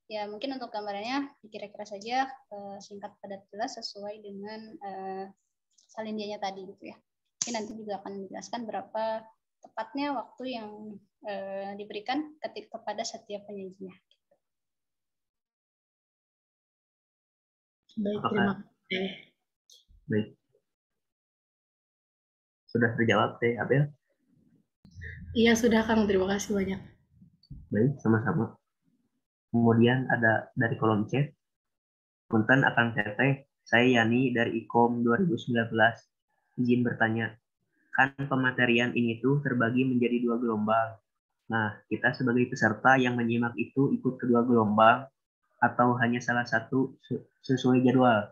Ya mungkin untuk gambarannya kira-kira saja singkat padat jelas sesuai dengan salin dianya tadi gitu ya. Ini nanti juga akan menjelaskan berapa tepatnya waktu yang diberikan kepada setiap penyajinya. Baik, terima kasih. Baik. Sudah terjawab Teh Abel? Iya sudah Kang, terima kasih banyak. Baik, sama-sama. Kemudian ada dari kolom chat. Punten Akang Teteh, saya Yani dari IKOM 2019. Izin bertanya, kan pematerian ini tuh terbagi menjadi 2 gelombang. Nah, kita sebagai peserta yang menyimak itu ikut kedua gelombang atau hanya salah satu sesuai jadwal?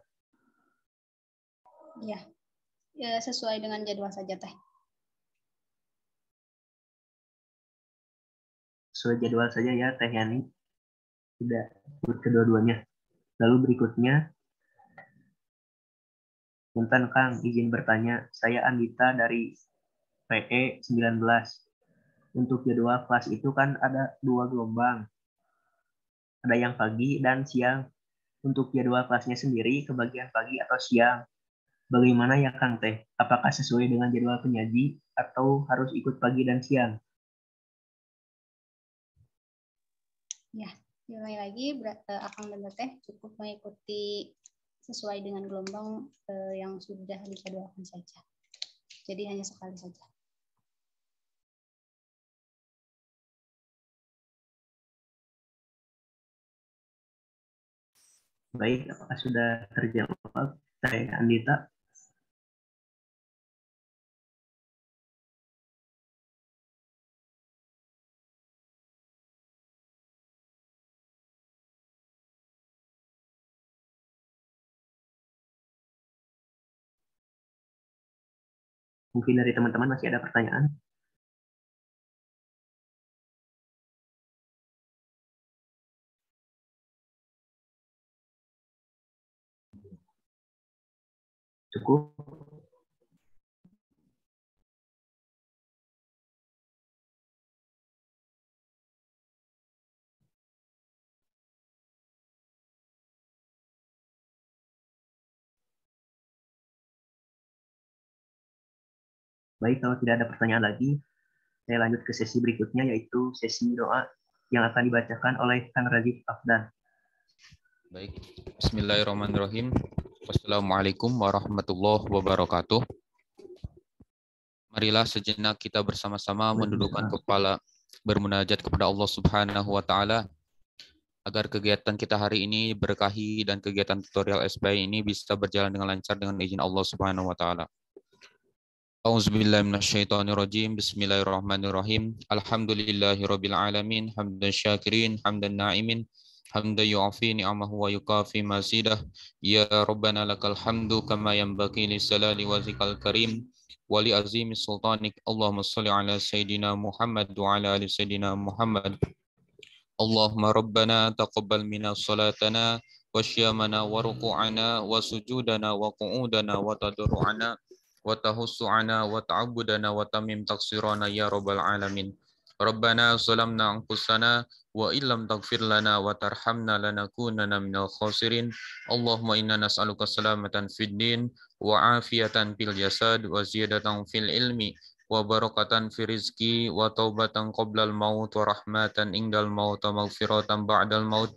Ya, sesuai dengan jadwal saja Teh. Sesuai jadwal saja ya Teh Yani. Tidak ikut kedua-duanya. Lalu berikutnya, punten Kang, izin bertanya, saya Andita dari PE 19. Untuk jadwal kelas itu kan ada 2 gelombang. Ada yang pagi dan siang. Untuk jadwal kelasnya sendiri, kebagian pagi atau siang? Bagaimana ya Kang Teh? Apakah sesuai dengan jadwal penyaji atau harus ikut pagi dan siang? Ya, mulai lagi Akang dan Teteh cukup mengikuti sesuai dengan gelombang yang sudah dijadwalkan saja. Jadi hanya sekali saja. Baik, apakah sudah terjawab, Teh Andita? Mungkin dari teman-teman masih ada pertanyaan? Cukup. Baik, kalau tidak ada pertanyaan lagi, saya lanjut ke sesi berikutnya, yaitu sesi doa yang akan dibacakan oleh Kang Radif Afdan. Baik, Bismillahirrahmanirrahim. Wassalamualaikum warahmatullahi wabarakatuh. Marilah sejenak kita bersama-sama mendudukkan kepala, bermunajat kepada Allah Subhanahu wa Ta'ala, agar kegiatan kita hari ini berkahi dan kegiatan tutorial SPI ini bisa berjalan dengan lancar dengan izin Allah Subhanahu wa Ta'ala. A'udzubillahi minasyaitonirrajim. Bismillahirrahmanirrahim. Alhamdulillahirabbil alamin, hamdan syakirin, hamdan na'imin, hamdan yu'afi ni'amahu wa yukafi mazidah. Ya Rabbana lakal hamdu kama yanbaghi lisalali wazikal karim wa li azimi sultanik. Allahumma shalli ala sayyidina Muhammad wa ala ali sayyidina Muhammad. Allahumma rabbana taqabbal minna salatana wa syiyamana wa ruku'ana wa sujudana wa qu'udana wa tadarru'ana wa tahussu'ana wa ta'abbudana wa tamim taksirana ya rabbal alamin. Rabbana zalamna anfusana wa illam taghfir lana wa tarhamna lanakunanna minal khasirin. Allahumma inna nas'aluka salamatan fid din wa afiyatan fil jasad wa ziyadatan fil ilmi wa barakatan fi rizki wa taubatan qoblal maut wa rahmatan indal maut wa maghfiratan ba'dal maut.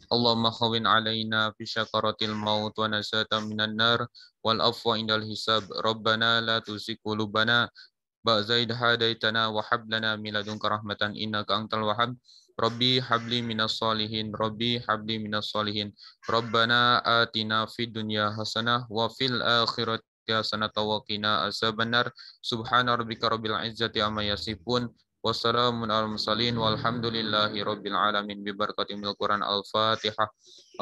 Allahumma khawin alaina fi syakaratil maut wa nasatan minan nar wal afwa indal hisab. Rabbana la tuzigh qulubana ba'da idh hadaitana wa hab lana min ladunka rahmatan innaka antal wahhab. Rabbi habli minas solihin, Rabbi habli minas solihin. Rabbana atina fid dunya hasanah wa fil akhirati hasanatan wa qina azabannar. Subhana rabbika rabbil izzati amma yasifun. Wassalamun alal mursalin walhamdulillahi rabbil alamin. Bi barakatil Quran al-Fatihah.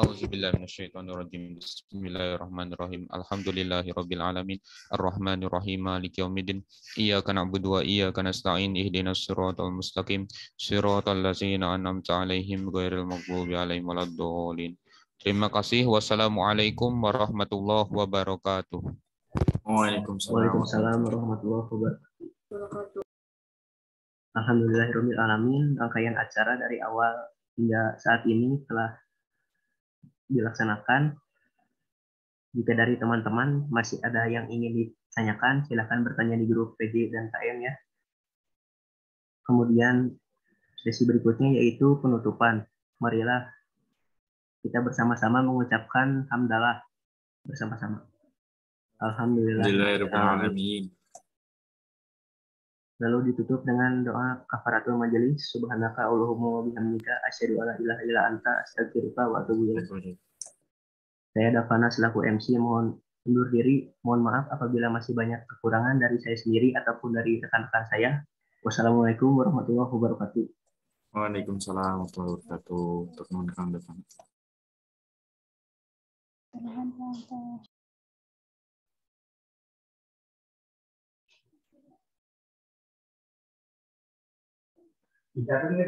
Auzubillahi minasyaitonir rajim. Bismillahirrahmanirrahim. Alhamdulillahi rabbil alamin. Ar-Rahmanir Rahim. Maliki yaumiddin. Iyyaka na'budu wa iyyaka nasta'in. Ihdinas siratal mustaqim. Siratal ladzina an'amta 'alaihim ghairil maghdubi 'alaihim waladdallin. Terima kasih. Wassalamualaikum warahmatullahi wabarakatuh. Waalaikumsalam warahmatullahi wabarakatuh. Alhamdulillahirabbil alamin. Rangkaian acara dari awal hingga saat ini telah dilaksanakan. Jika dari teman-teman masih ada yang ingin ditanyakan, silakan bertanya di grup PJ dan KM ya. Kemudian sesi berikutnya yaitu penutupan. Marilah kita bersama-sama mengucapkan hamdalah bersama-sama. Alhamdulillahirrahmanirrahim. Lalu ditutup dengan doa kafaratul majelis. Subhanaka Allahumma wa bihamdika asyhadu an la ilaha illa anta astaghfiruka wa atubu ilaik. Saya Davana selaku MC mohon undur diri. Mohon maaf apabila masih banyak kekurangan dari saya sendiri ataupun dari rekan-rekan saya. Wassalamualaikum warahmatullahi wabarakatuh. Waalaikumsalam warahmatullahi wabarakatuh. Untuk Kang Davana. Kita tadi